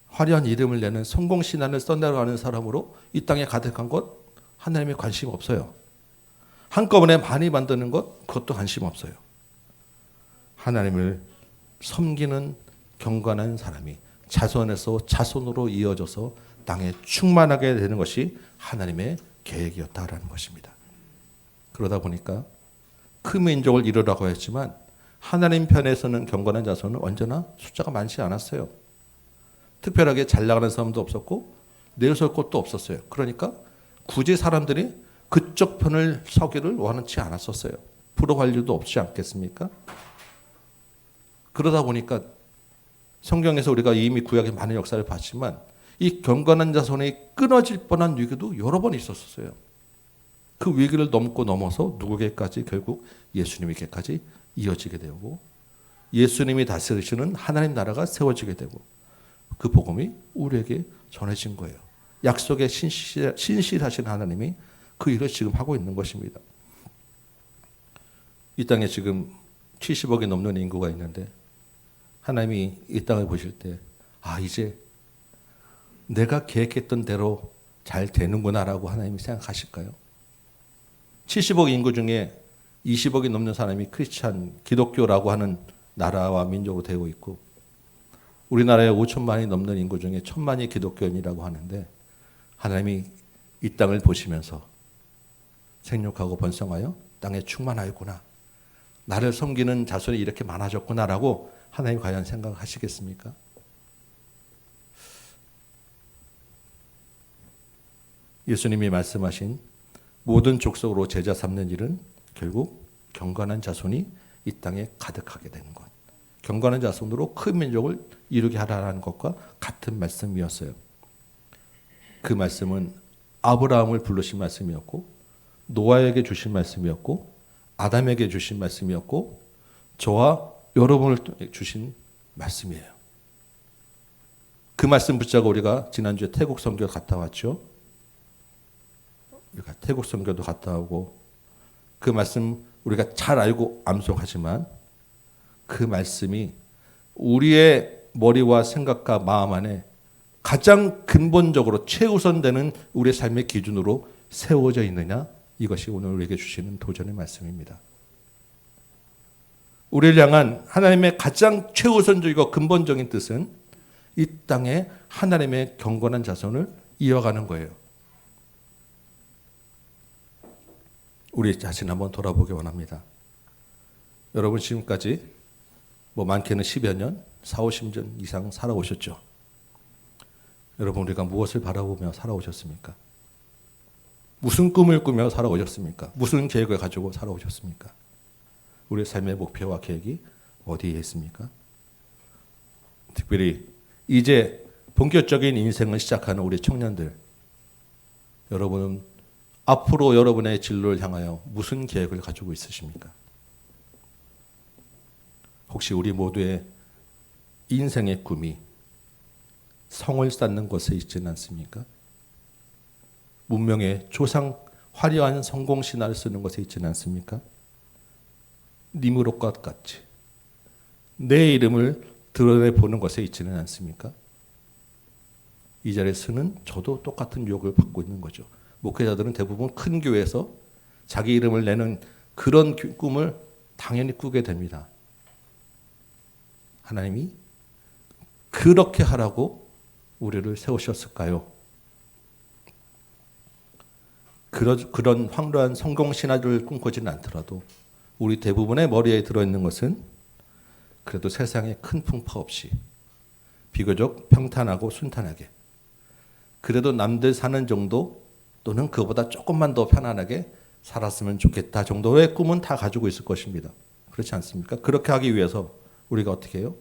A: 화려한 이름을 내는 성공 신앙을 써내려가는 사람으로 이 땅에 가득한 것 하나님의 관심 없어요. 한꺼번에 많이 만드는 것 그것도 관심 없어요. 하나님을 섬기는 경건한 사람이 자손에서 자손으로 이어져서 땅에 충만하게 되는 것이 하나님의 계획이었다라는 것입니다. 그러다 보니까 큰 민족을 이루라고 했지만 하나님 편에서는 경건한 자손은 언제나 숫자가 많지 않았어요. 특별하게 잘 나가는 사람도 없었고 내세울 곳도 없었어요. 그러니까 굳이 사람들이 그쪽 편을 서기를 원하지 않았었어요. 부러워할 일도 없지 않겠습니까? 그러다 보니까 성경에서 우리가 이미 구약의 많은 역사를 봤지만 이 경건한 자손이 끊어질 뻔한 위기도 여러 번 있었어요. 그 위기를 넘어서 누구에게까지 결국 예수님에게까지 이어지게 되고 예수님이 다스리시는 하나님 나라가 세워지게 되고 그 복음이 우리에게 전해진 거예요. 약속에 신실하신 하나님이 그 일을 지금 하고 있는 것입니다. 이 땅에 지금 70억이 넘는 인구가 있는데 하나님이 이 땅을 보실 때 이제 내가 계획했던 대로 잘 되는구나라고 하나님이 생각하실까요? 70억 인구 중에 20억이 넘는 사람이 크리스찬, 기독교라고 하는 나라와 민족으로 되고 있고 우리나라에 5천만이 넘는 인구 중에 1,000만이 기독교인이라고 하는데 하나님이 이 땅을 보시면서 생육하고 번성하여 땅에 충만하였구나. 나를 섬기는 자손이 이렇게 많아졌구나라고 하나님 과연 생각하시겠습니까? 예수님이 말씀하신 모든 족속으로 제자 삼는 일은 결국 경건한 자손이 이 땅에 가득하게 되는 것. 경건한 자손으로 큰 민족을 이루게 하라는 것과 같은 말씀이었어요. 그 말씀은 아브라함을 부르신 말씀이었고 노아에게 주신 말씀이었고 아담에게 주신 말씀이었고 저와 여러분을 주신 말씀이에요. 그 말씀 붙잡고 우리가 지난주에 태국 선교 갔다 왔죠. 우리가 태국 선교도 갔다 오고 그 말씀 우리가 잘 알고 암송하지만 그 말씀이 우리의 머리와 생각과 마음 안에 가장 근본적으로 최우선되는 우리의 삶의 기준으로 세워져 있느냐? 이것이 오늘 우리에게 주시는 도전의 말씀입니다. 우리를 향한 하나님의 가장 최우선적이고 근본적인 뜻은 이 땅에 하나님의 경건한 자손을 이어가는 거예요. 우리 자신 한번 돌아보기 원합니다. 여러분 지금까지 많게는 10여 년, 40~50년 이상 살아오셨죠. 여러분 우리가 무엇을 바라보며 살아오셨습니까? 무슨 꿈을 꾸며 살아오셨습니까? 무슨 계획을 가지고 살아오셨습니까? 우리의 삶의 목표와 계획이 어디에 있습니까? 특별히 이제 본격적인 인생을 시작하는 우리 청년들, 여러분은 앞으로 여러분의 진로를 향하여 무슨 계획을 가지고 있으십니까? 혹시 우리 모두의 인생의 꿈이 성을 쌓는 것에 있지는 않습니까? 문명의 조상 화려한 성공 신화를 쓰는 것에 있지는 않습니까? 니무롯과 같이 내 이름을 드러내보는 것에 있지는 않습니까? 이 자리에서는 저도 똑같은 유혹을 받고 있는 거죠. 목회자들은 대부분 큰 교회에서 자기 이름을 내는 그런 꿈을 당연히 꾸게 됩니다. 하나님이 그렇게 하라고 우리를 세우셨을까요? 그런 황홀한 성공 신화를 꿈꾸지는 않더라도 우리 대부분의 머리에 들어있는 것은 그래도 세상에 큰 풍파 없이 비교적 평탄하고 순탄하게 그래도 남들 사는 정도 또는 그보다 조금만 더 편안하게 살았으면 좋겠다 정도의 꿈은 다 가지고 있을 것입니다. 그렇지 않습니까? 그렇게 하기 위해서 우리가 어떻게 해요?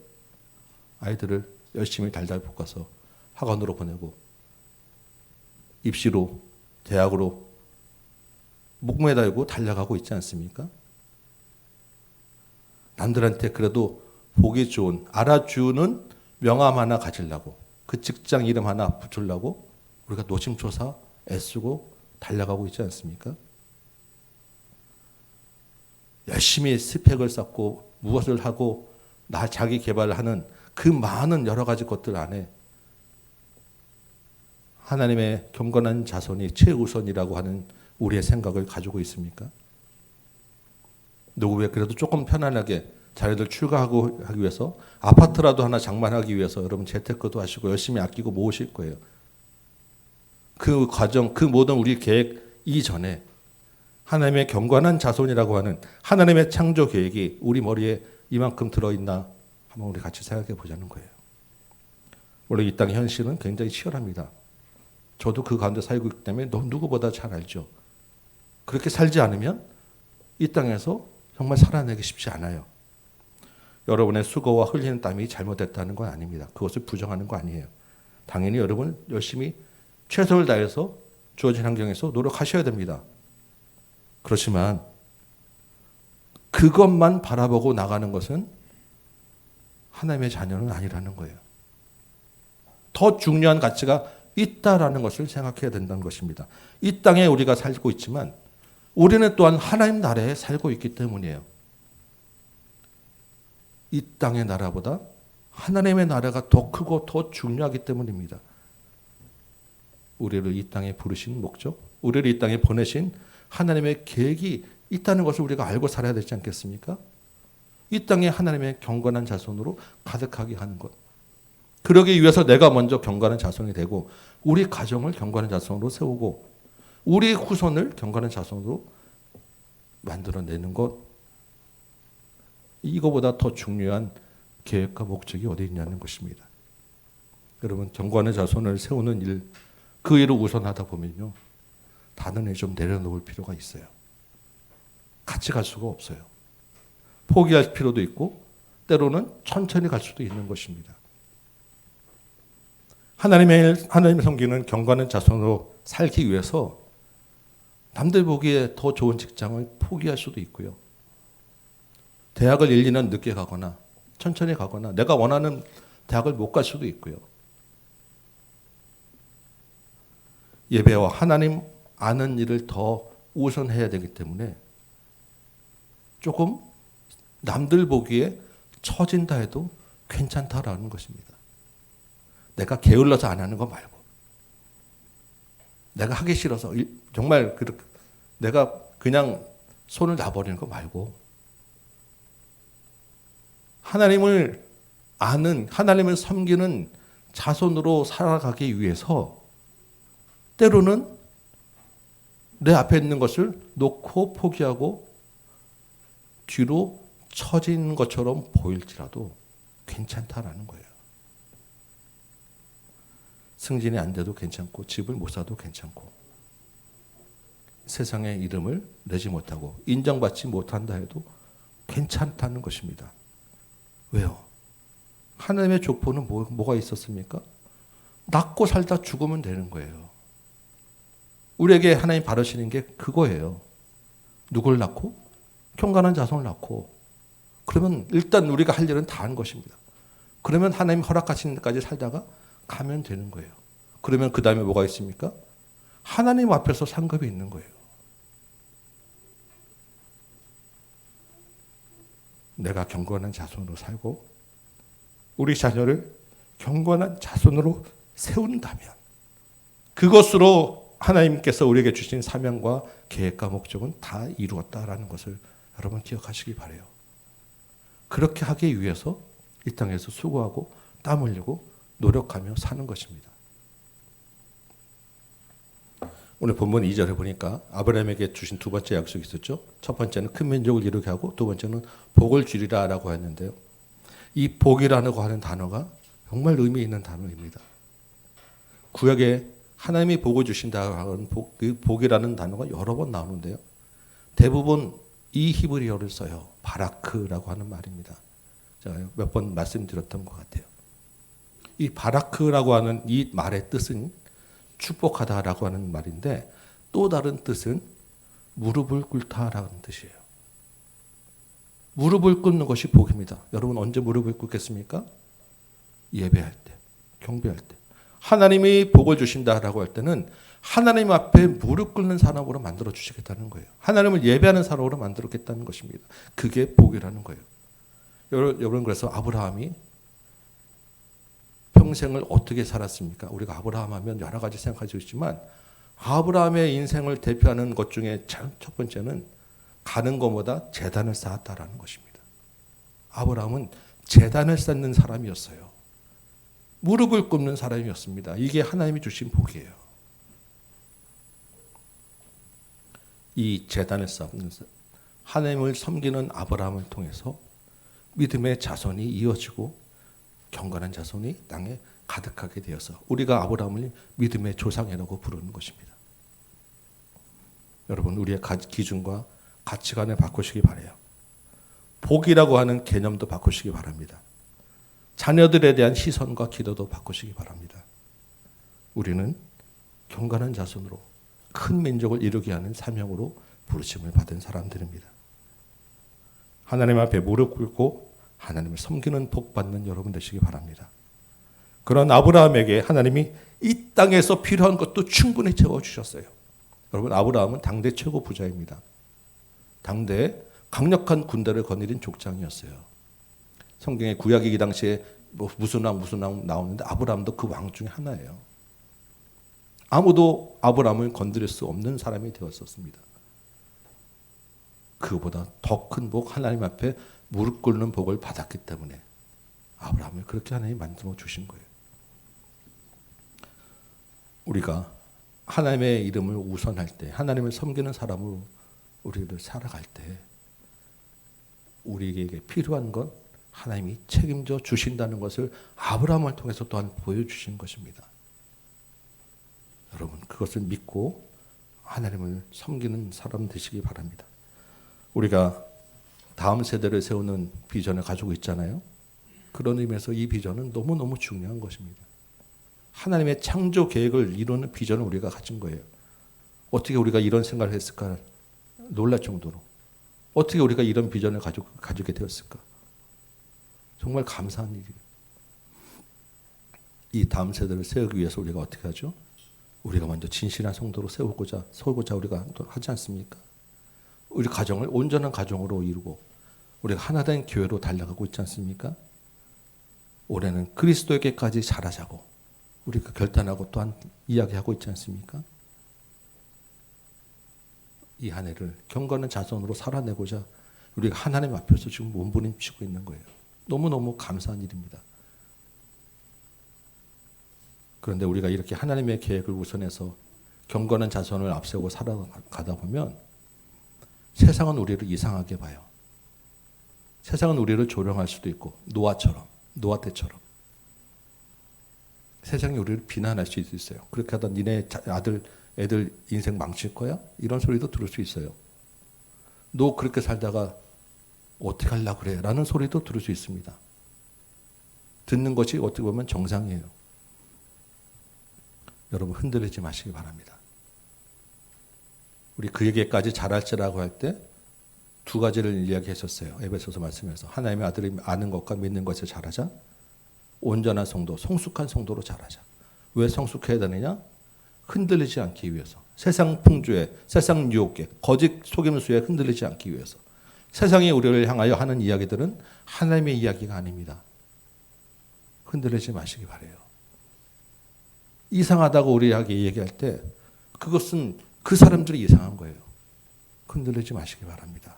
A: 아이들을 열심히 달달 볶아서 학원으로 보내고 입시로 대학으로 목매달고 달려가고 있지 않습니까? 남들한테 그래도 보기 좋은 알아주는 명함 하나 가지려고 그 직장 이름 하나 붙이려고 우리가 노심초사 애쓰고 달려가고 있지 않습니까? 열심히 스펙을 쌓고 무엇을 하고 자기 개발을 하는 그 많은 여러 가지 것들 안에 하나님의 경건한 자손이 최우선이라고 하는 우리의 생각을 가지고 있습니까? 누구에 그래도 조금 편안하게 자녀들 출가하고 하기 위해서 아파트라도 하나 장만하기 위해서 여러분 재테크도 하시고 열심히 아끼고 모으실 거예요. 그 과정, 그 모든 우리 계획 이전에 하나님의 경건한 자손이라고 하는 하나님의 창조 계획이 우리 머리에 이만큼 들어있나 한번 우리 같이 생각해 보자는 거예요. 원래 이 땅의 현실은 굉장히 치열합니다. 저도 그 가운데 살고 있기 때문에 누구보다 잘 알죠. 그렇게 살지 않으면 이 땅에서 정말 살아내기 쉽지 않아요. 여러분의 수고와 흘리는 땀이 잘못됐다는 건 아닙니다. 그것을 부정하는 거 아니에요. 당연히 여러분 열심히 최선을 다해서 주어진 환경에서 노력하셔야 됩니다. 그렇지만 그것만 바라보고 나가는 것은 하나님의 자녀는 아니라는 거예요. 더 중요한 가치가 있다라는 것을 생각해야 된다는 것입니다. 이 땅에 우리가 살고 있지만 우리는 또한 하나님 나라에 살고 있기 때문이에요. 이 땅의 나라보다 하나님의 나라가 더 크고 더 중요하기 때문입니다. 우리를 이 땅에 부르신 목적, 우리를 이 땅에 보내신 하나님의 계획이 있다는 것을 우리가 알고 살아야 되지 않겠습니까? 이 땅에 하나님의 경건한 자손으로 가득하게 하는 것. 그러기 위해서 내가 먼저 경건한 자손이 되고 우리 가정을 경건한 자손으로 세우고 우리 후손을 경건한 자손으로 만들어내는 것. 이거보다 더 중요한 계획과 목적이 어디 있냐는 것입니다. 여러분 경건한 자손을 세우는 일, 그 일을 우선하다 보면요. 다른 일 좀 내려놓을 필요가 있어요. 같이 갈 수가 없어요. 포기할 필요도 있고 때로는 천천히 갈 수도 있는 것입니다. 하나님의 섬기는 경건한 자손으로 살기 위해서 남들 보기에 더 좋은 직장을 포기할 수도 있고요. 대학을 1, 2년 늦게 가거나 천천히 가거나 내가 원하는 대학을 못 갈 수도 있고요. 예배와 하나님 아는 일을 더 우선해야 되기 때문에 조금 남들 보기에 처진다 해도 괜찮다라는 것입니다. 내가 게을러서 안 하는 거 말고 내가 하기 싫어서 정말 내가 그냥 손을 놔버리는 거 말고 하나님을 아는 하나님을 섬기는 자손으로 살아가기 위해서 때로는 내 앞에 있는 것을 놓고 포기하고 뒤로 처진 것처럼 보일지라도 괜찮다라는 거예요. 승진이 안 돼도 괜찮고 집을 못 사도 괜찮고 세상의 이름을 내지 못하고 인정받지 못한다 해도 괜찮다는 것입니다. 왜요? 하나님의 족보는 뭐가 있었습니까? 낳고 살다 죽으면 되는 거예요. 우리에게 하나님 바라시는 게 그거예요. 누굴 낳고? 경건한 자손을 낳고 그러면 일단 우리가 할 일은 다 한 것입니다. 그러면 하나님 허락하시는 데까지 살다가 가면 되는 거예요. 그러면 그 다음에 뭐가 있습니까? 하나님 앞에서 상급이 있는 거예요. 내가 경건한 자손으로 살고 우리 자녀를 경건한 자손으로 세운다면 그것으로 하나님께서 우리에게 주신 사명과 계획과 목적은 다 이루었다라는 것을 여러분 기억하시기 바라요. 그렇게 하기 위해서 이 땅에서 수고하고 땀 흘리고 노력하며 사는 것입니다. 오늘 본문 2절에 보니까 아브라함에게 주신 두 번째 약속이 있었죠. 첫 번째는 큰 민족을 이루게 하고 두 번째는 복을 주리라라고 했는데요. 이 복이라고 하는 단어가 정말 의미 있는 단어입니다. 구약에 하나님이 복을 주신다고 하는 그 복이라는 단어가 여러 번 나오는데요. 대부분 이 히브리어를 써요. 바라크라고 하는 말입니다. 제가 몇 번 말씀드렸던 것 같아요. 이 바라크라고 하는 이 말의 뜻은 축복하다라고 하는 말인데 또 다른 뜻은 무릎을 꿇다라는 뜻이에요. 무릎을 꿇는 것이 복입니다. 여러분 언제 무릎을 꿇겠습니까? 예배할 때, 경배할 때. 하나님이 복을 주신다라고 할 때는 하나님 앞에 무릎 꿇는 사람으로 만들어 주시겠다는 거예요. 하나님을 예배하는 사람으로 만들었겠다는 것입니다. 그게 복이라는 거예요. 여러분 그래서 아브라함이 평생을 어떻게 살았습니까? 우리가 아브라함 하면 여러 가지 생각할 수 있지만 아브라함의 인생을 대표하는 것 중에 첫 번째는 가는 것보다 제단을 쌓았다라는 것입니다. 아브라함은 제단을 쌓는 사람이었어요. 무릎을 꿇는 사람이었습니다. 이게 하나님이 주신 복이에요. 이 제단을 쌓는 하나님을 섬기는 아브라함을 통해서 믿음의 자손이 이어지고 경건한 자손이 땅에 가득하게 되어서 우리가 아브라함을 믿음의 조상이라고 부르는 것입니다. 여러분 우리의 기준과 가치관을 바꾸시기 바라요. 복이라고 하는 개념도 바꾸시기 바랍니다. 자녀들에 대한 시선과 기도도 바꾸시기 바랍니다. 우리는 경건한 자손으로 큰 민족을 이루게 하는 사명으로 부르심을 받은 사람들입니다. 하나님 앞에 무릎 꿇고 하나님을 섬기는 복 받는 여러분 되시기 바랍니다. 그런 아브라함에게 하나님이 이 땅에서 필요한 것도 충분히 채워주셨어요. 여러분 아브라함은 당대 최고 부자입니다. 당대에 강력한 군대를 거느린 족장이었어요. 성경에 구약이 당시에 무슨 왕 나오는데 아브라함도 그 왕 중에 하나예요. 아무도 아브라함을 건드릴 수 없는 사람이 되었었습니다. 그보다 더 큰 복 하나님 앞에 무릎 꿇는 복을 받았기 때문에 아브라함을 그렇게 하나님이 만들어 주신 거예요. 우리가 하나님의 이름을 우선할 때 하나님을 섬기는 사람으로 우리를 살아갈 때 우리에게 필요한 건 하나님이 책임져 주신다는 것을 아브라함을 통해서 또한 보여주신 것입니다. 여러분 그것을 믿고 하나님을 섬기는 사람 되시기 바랍니다. 우리가 다음 세대를 세우는 비전을 가지고 있잖아요. 그런 의미에서 이 비전은 너무너무 중요한 것입니다. 하나님의 창조 계획을 이루는 비전을 우리가 가진 거예요. 어떻게 우리가 이런 생각을 했을까 놀랄 정도로 어떻게 우리가 이런 비전을 가지게 되었을까 정말 감사한 일이에요. 이 다음 세대를 세우기 위해서 우리가 어떻게 하죠? 우리가 먼저 진실한 성도로 세우고자 우리가 하지 않습니까? 우리 가정을 온전한 가정으로 이루고 우리가 하나된 교회로 달려가고 있지 않습니까? 올해는 그리스도에게까지 자라자고 우리가 결단하고 또한 이야기하고 있지 않습니까? 이 한 해를 경건한 자손으로 살아내고자 우리가 하나님 앞에서 지금 몸부림치고 있는 거예요. 너무너무 감사한 일입니다. 그런데 우리가 이렇게 하나님의 계획을 우선해서 경건한 자손을 앞세우고 살아가다 보면 세상은 우리를 이상하게 봐요. 세상은 우리를 조롱할 수도 있고 노아 때처럼 세상이 우리를 비난할 수도 있어요. 그렇게 하다 니네 애들 인생 망칠 거야? 이런 소리도 들을 수 있어요. 너 그렇게 살다가 어떻게 하려고 그래? 라는 소리도 들을 수 있습니다. 듣는 것이 어떻게 보면 정상이에요. 여러분 흔들리지 마시기 바랍니다. 우리 그에게까지 잘할지라고 할 때 두 가지를 이야기하셨어요. 에베소서 말씀에서 하나님의 아들이 아는 것과 믿는 것을 잘하자. 온전한 성도, 성숙한 성도로 자라자. 왜 성숙해야 되느냐? 흔들리지 않기 위해서. 세상 풍조에, 세상 유혹에, 거짓 속임수에 흔들리지 않기 위해서. 세상이 우리를 향하여 하는 이야기들은 하나님의 이야기가 아닙니다. 흔들리지 마시기 바래요. 이상하다고 우리에게 얘기할 때 그것은 그 사람들이 이상한 거예요. 흔들리지 마시기 바랍니다.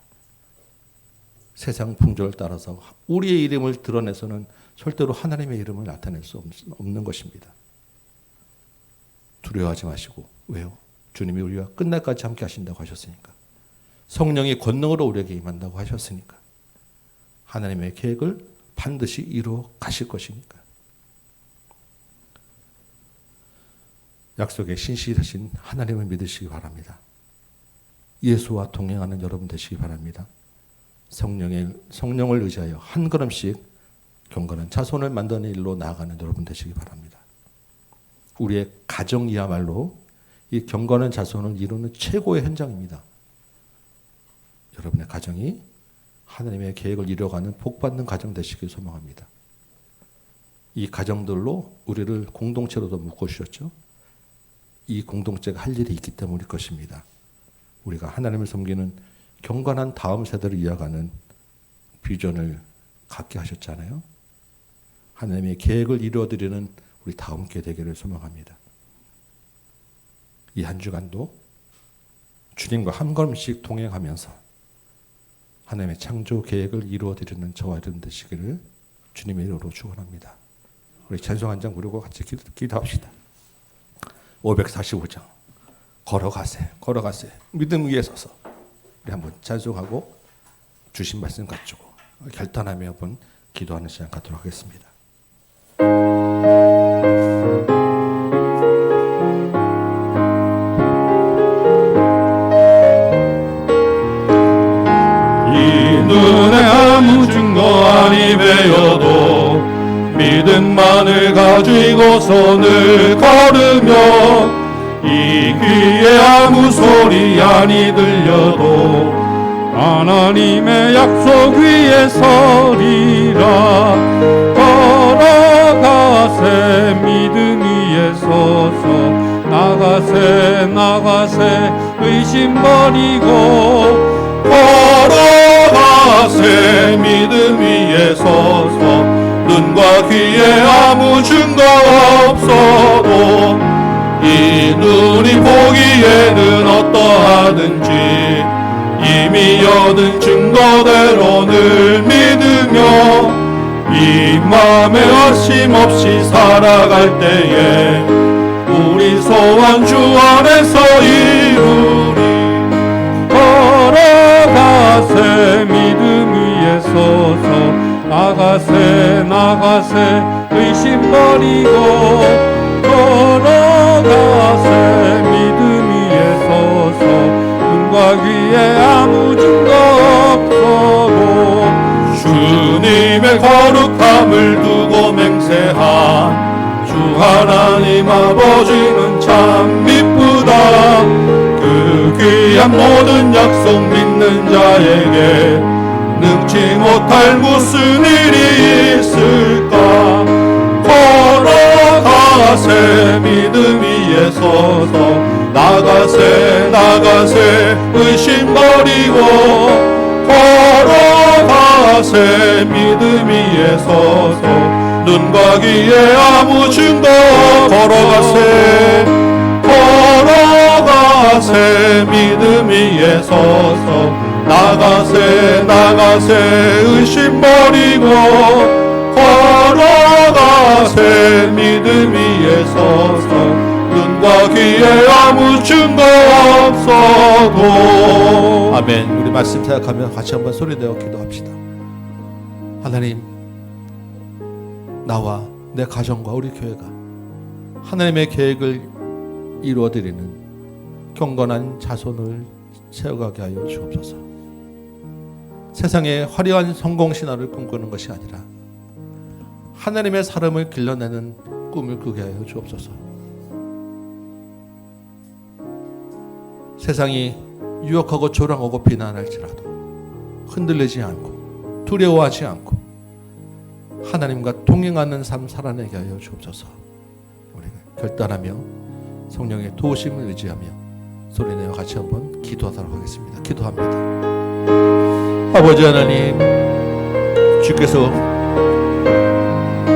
A: 세상 풍조를 따라서 우리의 이름을 드러내서는 절대로 하나님의 이름을 나타낼 수 없는 것입니다. 두려워하지 마시고. 왜요? 주님이 우리와 끝날까지 함께 하신다고 하셨으니까. 성령이 권능으로 우리에게 임한다고 하셨으니까. 하나님의 계획을 반드시 이루어 가실 것이니까. 약속에 신실하신 하나님을 믿으시기 바랍니다. 예수와 동행하는 여러분 되시기 바랍니다. 성령을 의지하여 한 걸음씩 경건한 자손을 만드는 일로 나아가는 여러분 되시기 바랍니다. 우리의 가정이야말로 이 경건한 자손을 이루는 최고의 현장입니다. 여러분의 가정이 하나님의 계획을 이뤄가는 복받는 가정 되시길 소망합니다. 이 가정들로 우리를 공동체로도 묶어주셨죠. 이 공동체가 할 일이 있기 때문일 것입니다. 우리가 하나님을 섬기는 경건한 다음 세대를 이어가는 비전을 갖게 하셨잖아요. 하나님의 계획을 이루어드리는 우리 다음 께 되기를 소망합니다. 이 한 주간도 주님과 한 걸음씩 동행하면서 하나님의 창조 계획을 이루어드리는 저와 여러분 되시기를 주님의 이름으로 축원합니다. 우리 찬송 한 장 부르고 같이 기도합시다. 545장 걸어가세 믿음 위에 서서 우리 한번 찬송하고 주신 말씀 가지고 결단하며 한번 기도하는 시간 갖도록 하겠습니다.
B: 이 눈에 아무 증거 아니 배워도 믿음만을 가지고 손을 걸으며 이 귀에 아무 소리 아니 들려도 하나님의 약속 위에 서리라. 걸어가세 믿음 위에 서서 나가세 의심 버리고 걸어가세 믿음 위에 서서 눈과 귀에 아무 증거 없어도 이 눈이 보기에는 어떠하든지 이미 얻은 증거대로 늘 믿으며 이 맘에 어심없이 살아갈 때에 우리 소원 주 안에서 이루리. 걸어가세 믿음 위에 서서 나가세 의심 버리고 걸어가세 믿음 위에 서서 눈과 귀에 아무 증거 없어도 주님의 거룩함을 두고 맹세한 주 하나님 아버지는 참 미쁘다. 그 귀한 모든 약속 믿는 자에게 능치 못할 무슨 일이 있을까. 걸어가세 믿음 위에 서서 나가세 의심 버리고 걸어가세 믿음 위에 서서 눈과 귀에 아무 증거 걸어가세 믿음 위에 서서 나가세 의심 버리고 걸어가세 믿음 위에 서서 눈과 귀에 아무 증거 없어도.
A: 아멘. 우리 말씀 생각하며 같이 한번 소리내어 기도합시다. 하나님, 나와 내 가정과 우리 교회가 하나님의 계획을 이루어드리는 경건한 자손을 세워가게 하여 주옵소서. 세상에 화려한 성공신화를 꿈꾸는 것이 아니라 하나님의 사람을 길러내는 꿈을 꾸게 하여 주옵소서. 세상이 유혹하고 조롱하고 비난할지라도 흔들리지 않고 두려워하지 않고 하나님과 동행하는 삶 살아내게 하여 주옵소서. 우리가 결단하며 성령의 도우심을 의지하며 소리내어 같이 한번 기도하도록 하겠습니다. 기도합니다. 아버지 하나님, 주께서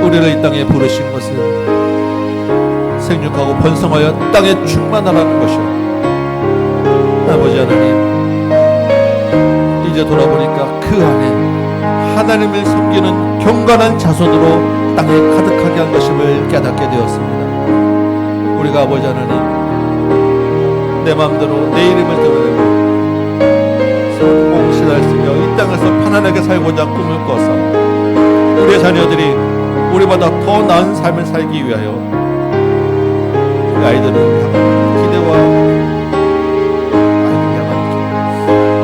A: 우리를 이 땅에 부르신 것은 생육하고 번성하여 땅에 충만하라는 것이오. 아버지 하나님, 이제 돌아보니까 그 안에 하나님을 섬기는 경건한 자손으로 땅에 가득하게 한 것임을 깨닫게 되었습니다. 우리가 아버지 하나님, 내 마음대로 내 이름을 드러내고 성공신을 쓰며 이 땅에서 편안하게 살고자 꿈을 꿔서 우리의 자녀들이 우리보다 더 나은 삶을 살기 위하여 우리 아이들을 향한 기대와 아이들 향한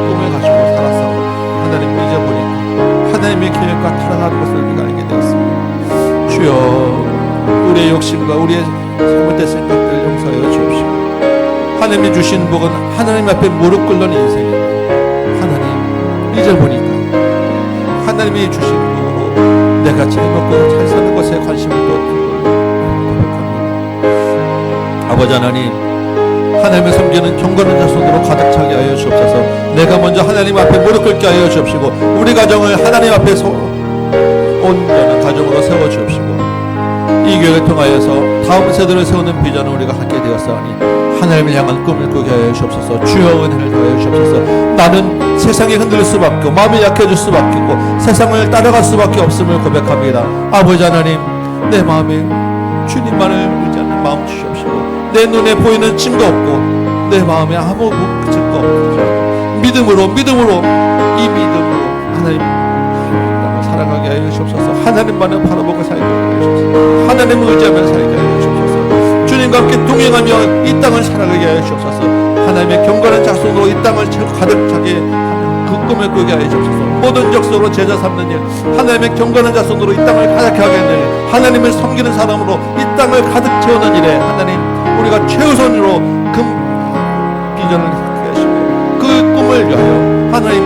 A: 꿈을 가지고 살았사오니 하나님 이제 보니까 하나님의 계획과 타락하는 것을 우리가 알게 되었습니다. 주여, 우리의 욕심과 우리의 잘못된 생각들을 용서하여 주옵시오. 하나님이 주신 복은 하나님 앞에 무릎 꿇는 인생입니다. 하나님, 이제 보니까 하나님이 주신 복으로 내가 잘 먹고 잘 사는 것에 관심을 두었던 걸 고백합니다. 아버지 하나님, 하나님을 섬기는 경건한 자손으로 가득 차게 하여 주옵소서. 내가 먼저 하나님 앞에 무릎 꿇게 하여 주옵시고 우리 가정을 하나님 앞에 온전한 가정으로 세워 주옵시고 이 교회를 통하여서 다음 세대를 세우는 비전을 우리가 갖게 되었사오니 하나님을 향한 꿈을 꾸게 하여 주옵소서. 주여 은혜를 더하여 주옵소서. 나는 세상에 흔들릴 수밖에 없고 마음이 약해질 수밖에 없고 세상을 따라갈 수밖에 없음을 고백합니다. 아버지 하나님, 내 마음에 주님만을 의지하는 마음 주시옵시고 내 눈에 보이는 증거 없고 내 마음에 아무 증거 없고 믿음으로 이 믿음으로 하나님 땅을 살아가게 하여 주옵소서. 하나님만을 바라보고 살게 하여 주옵소서. 하나님을 의지하며 살게 하여 주옵소서. 주님과 함께 동행하며 이 땅을 살아가게 하여 주옵소서. 하나님의 경건한 자손으로 이 땅을 가득 차게 하는 그 꿈을 꾸게 하여 주옵소서. 모든 적성으로 제자 삼는 일, 하나님의 경건한 자손으로 이 땅을 가득 하게 하는 일, 하나님을 섬기는 사람으로 이 땅을 가득 채우는 일에 하나님, 우리가 최우선으로 그 비전을 갖게 하시고 그 꿈을 위하여 하나님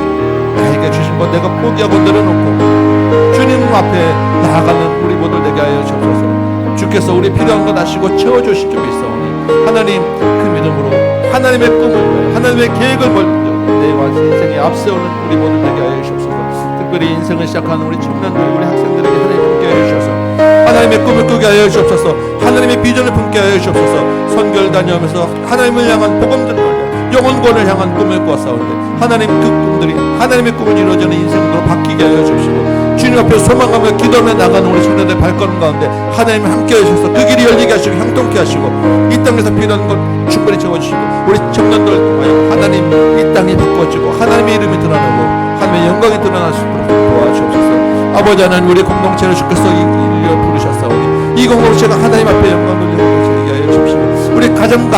A: 나에게 주신 것 내가 포기하고 내려놓고 주님 앞에 나아가는 우리 모두 되게 하여 주옵소서. 주께서 우리 필요한 것 아시고 채워주실 줄 믿사오니 하나님, 그 믿음으로 하나님의 꿈을 위하여 하나님의 계획을 먼저 내와 인생에 앞세우는 우리 모두 되게 하여 주옵소서. 특별히 인생을 시작하는 우리 청년들, 우리 학생들에게 하나님 품게 하여 주셔서 하나님의 꿈을 꾸게 하여 주옵소서. 하나님의 비전을 품게 하여 주옵소서. 선교를 다녀오면서 하나님을 향한 복음 전도를 영혼권을 향한 꿈을 꾸었사오는데 하나님, 그 꿈들이 하나님의 꿈을 이루어지는 인생으로 바뀌게 하여 주시고 주님 앞에 소망하며 기도하며 나가는 우리 청년들 발걸음 가운데 하나님 함께 하셔서 그 길이 열리게 하시고 형통케 하시고 이 땅에서 필요한 것 충분히 채워주시고 우리 청년들을 통하여 하나님 이 땅이 바꿔지고 하나님의 이름이 드러나고 하나님의 영광이 드러날 수 있도록 도와주옵소서. 아버지 하나님, 우리 공동체를 주께서 이 일을 부르셨사오니 이 공동체가 하나님 앞에 영광 돌리는 공동체이게 하여 주옵시고 우리 가정이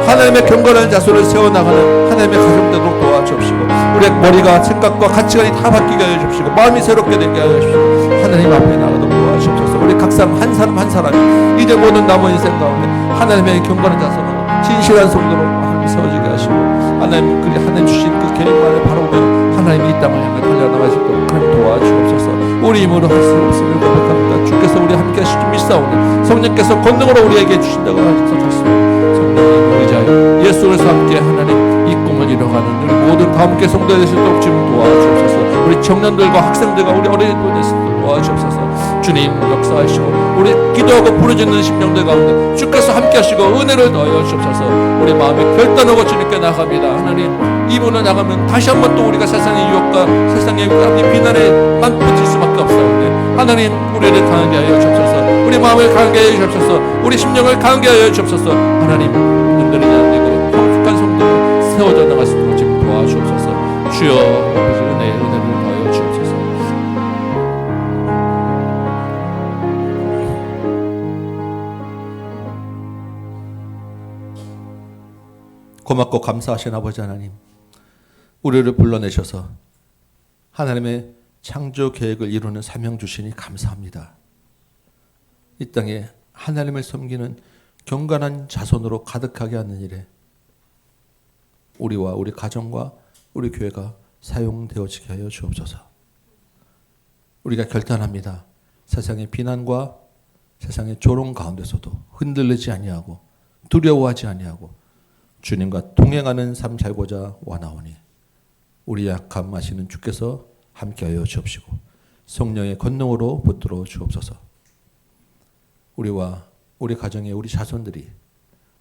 A: 하나님의 경건한 자손을 세워나가는 하나님의 가정 되도록 도와주옵시고 우리의 머리가 생각과 가치관이 다 바뀌게 하여 주옵시고 마음이 새롭게 되게 하여 주옵시고 하나님 앞에 나가도록 도와주옵소서. 우리 각 사람 한 사람 한 사람이 이제 모든 남은 인생 가운데 하나님의 경건한 자손으로 진실한 성도로 하나님 세워지게 하시고 하나님, 그 하나님 주신 그 계획만을 바라보며 하나님이 이 땅을 향해 달려나갈 수 있도록 하나님 도와주옵소서. 우리 힘으로 할 수 없음을 고백합니다. 주께서 우리 함께 하시기 믿사오니 성령께서 권능으로 우리에게 주신다고 하셨습니다. 성령님 의지하여 예수 그리스도와 함께 하나님 이 꿈을 이뤄가는 우리 모든 다 함께 성도가 되실 수 있도록 지금 도와주옵소서. 우리 청년들과 학생들과 우리 어린이들 되실 수 있도록 도와주옵소서. 주님 역사하시고 우리 기도하고 부르짖는 심령들 가운데 주께서 함께 하시고 은혜를 더하여 주옵소서. 우리 마음에 결단하고 주님께 나갑니다. 하나님, 이 문을 나가면 다시 한번 또 우리가 세상의 유혹과 세상의 비난에만 붙을 수밖에 없사오니 하나님, 우리를 강하게 하여 주옵소서. 우리 마음을 강하게 하여 주옵소서. 우리 심령을 강하게 하여 주옵소서. 하나님, 흔들리지 않는 성숙한 성도로 세워져 나갈 수 있도록 지금 도와주옵소서. 주여, 아버지 은혜를 더하여 주옵소서. 고맙고 감사하신 아버지 하나님, 우리를 불러내셔서 하나님의 창조 계획을 이루는 사명 주시니 감사합니다. 이 땅에 하나님을 섬기는 경건한 자손으로 가득하게 하는 일에 우리와 우리 가정과 우리 교회가 사용되어지게 하여 주옵소서. 우리가 결단합니다. 세상의 비난과 세상의 조롱 가운데서도 흔들리지 아니하고 두려워하지 아니하고 주님과 동행하는 삶 살고자 원하오니 우리 약함 아시는 주께서 함께하여 주옵시고 성령의 권능으로 붙들어 주옵소서. 우리와 우리 가정의 우리 자손들이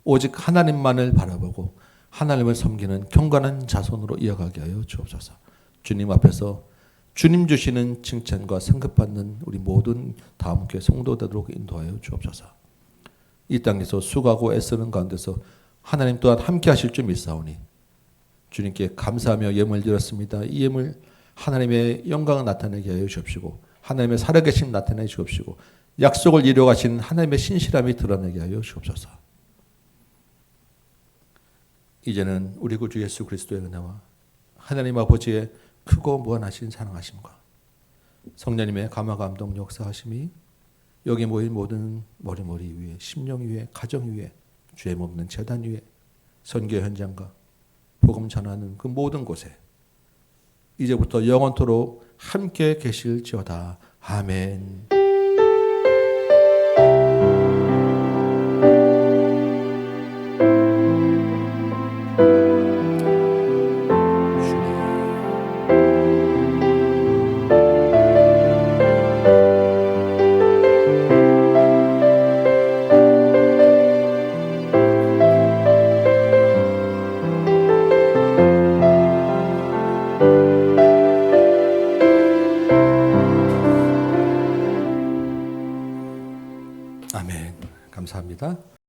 A: 오직 하나님만을 바라보고 하나님을 섬기는 경건한 자손으로 이어가게 하여 주옵소서. 주님 앞에서 주님 주시는 칭찬과 상급받는 우리 모든 다음 교회 성도되도록 인도하여 주옵소서. 이 땅에서 수고하고 애쓰는 가운데서 하나님 또한 함께 하실 줄 믿사오니 주님께 감사하며 예물 드렸습니다. 이 예물 하나님의 영광을 나타내게 하여 주옵시고 하나님의 살아계심 나타내 주옵시고 약속을 이루어가신 하나님의 신실함이 드러나게 하여 주옵소서. 이제는 우리 구주 예수 그리스도의 은혜와 하나님 아버지의 크고 무한하신 사랑하심과 성령님의 감화감동 역사하심이 여기 모인 모든 머리머리 위에 심령 위에 가정 위에 죄 없는 제단 위에 선교 현장과 복음 전하는 그 모든 곳에 이제부터 영원토록 함께 계실지어다. 아멘.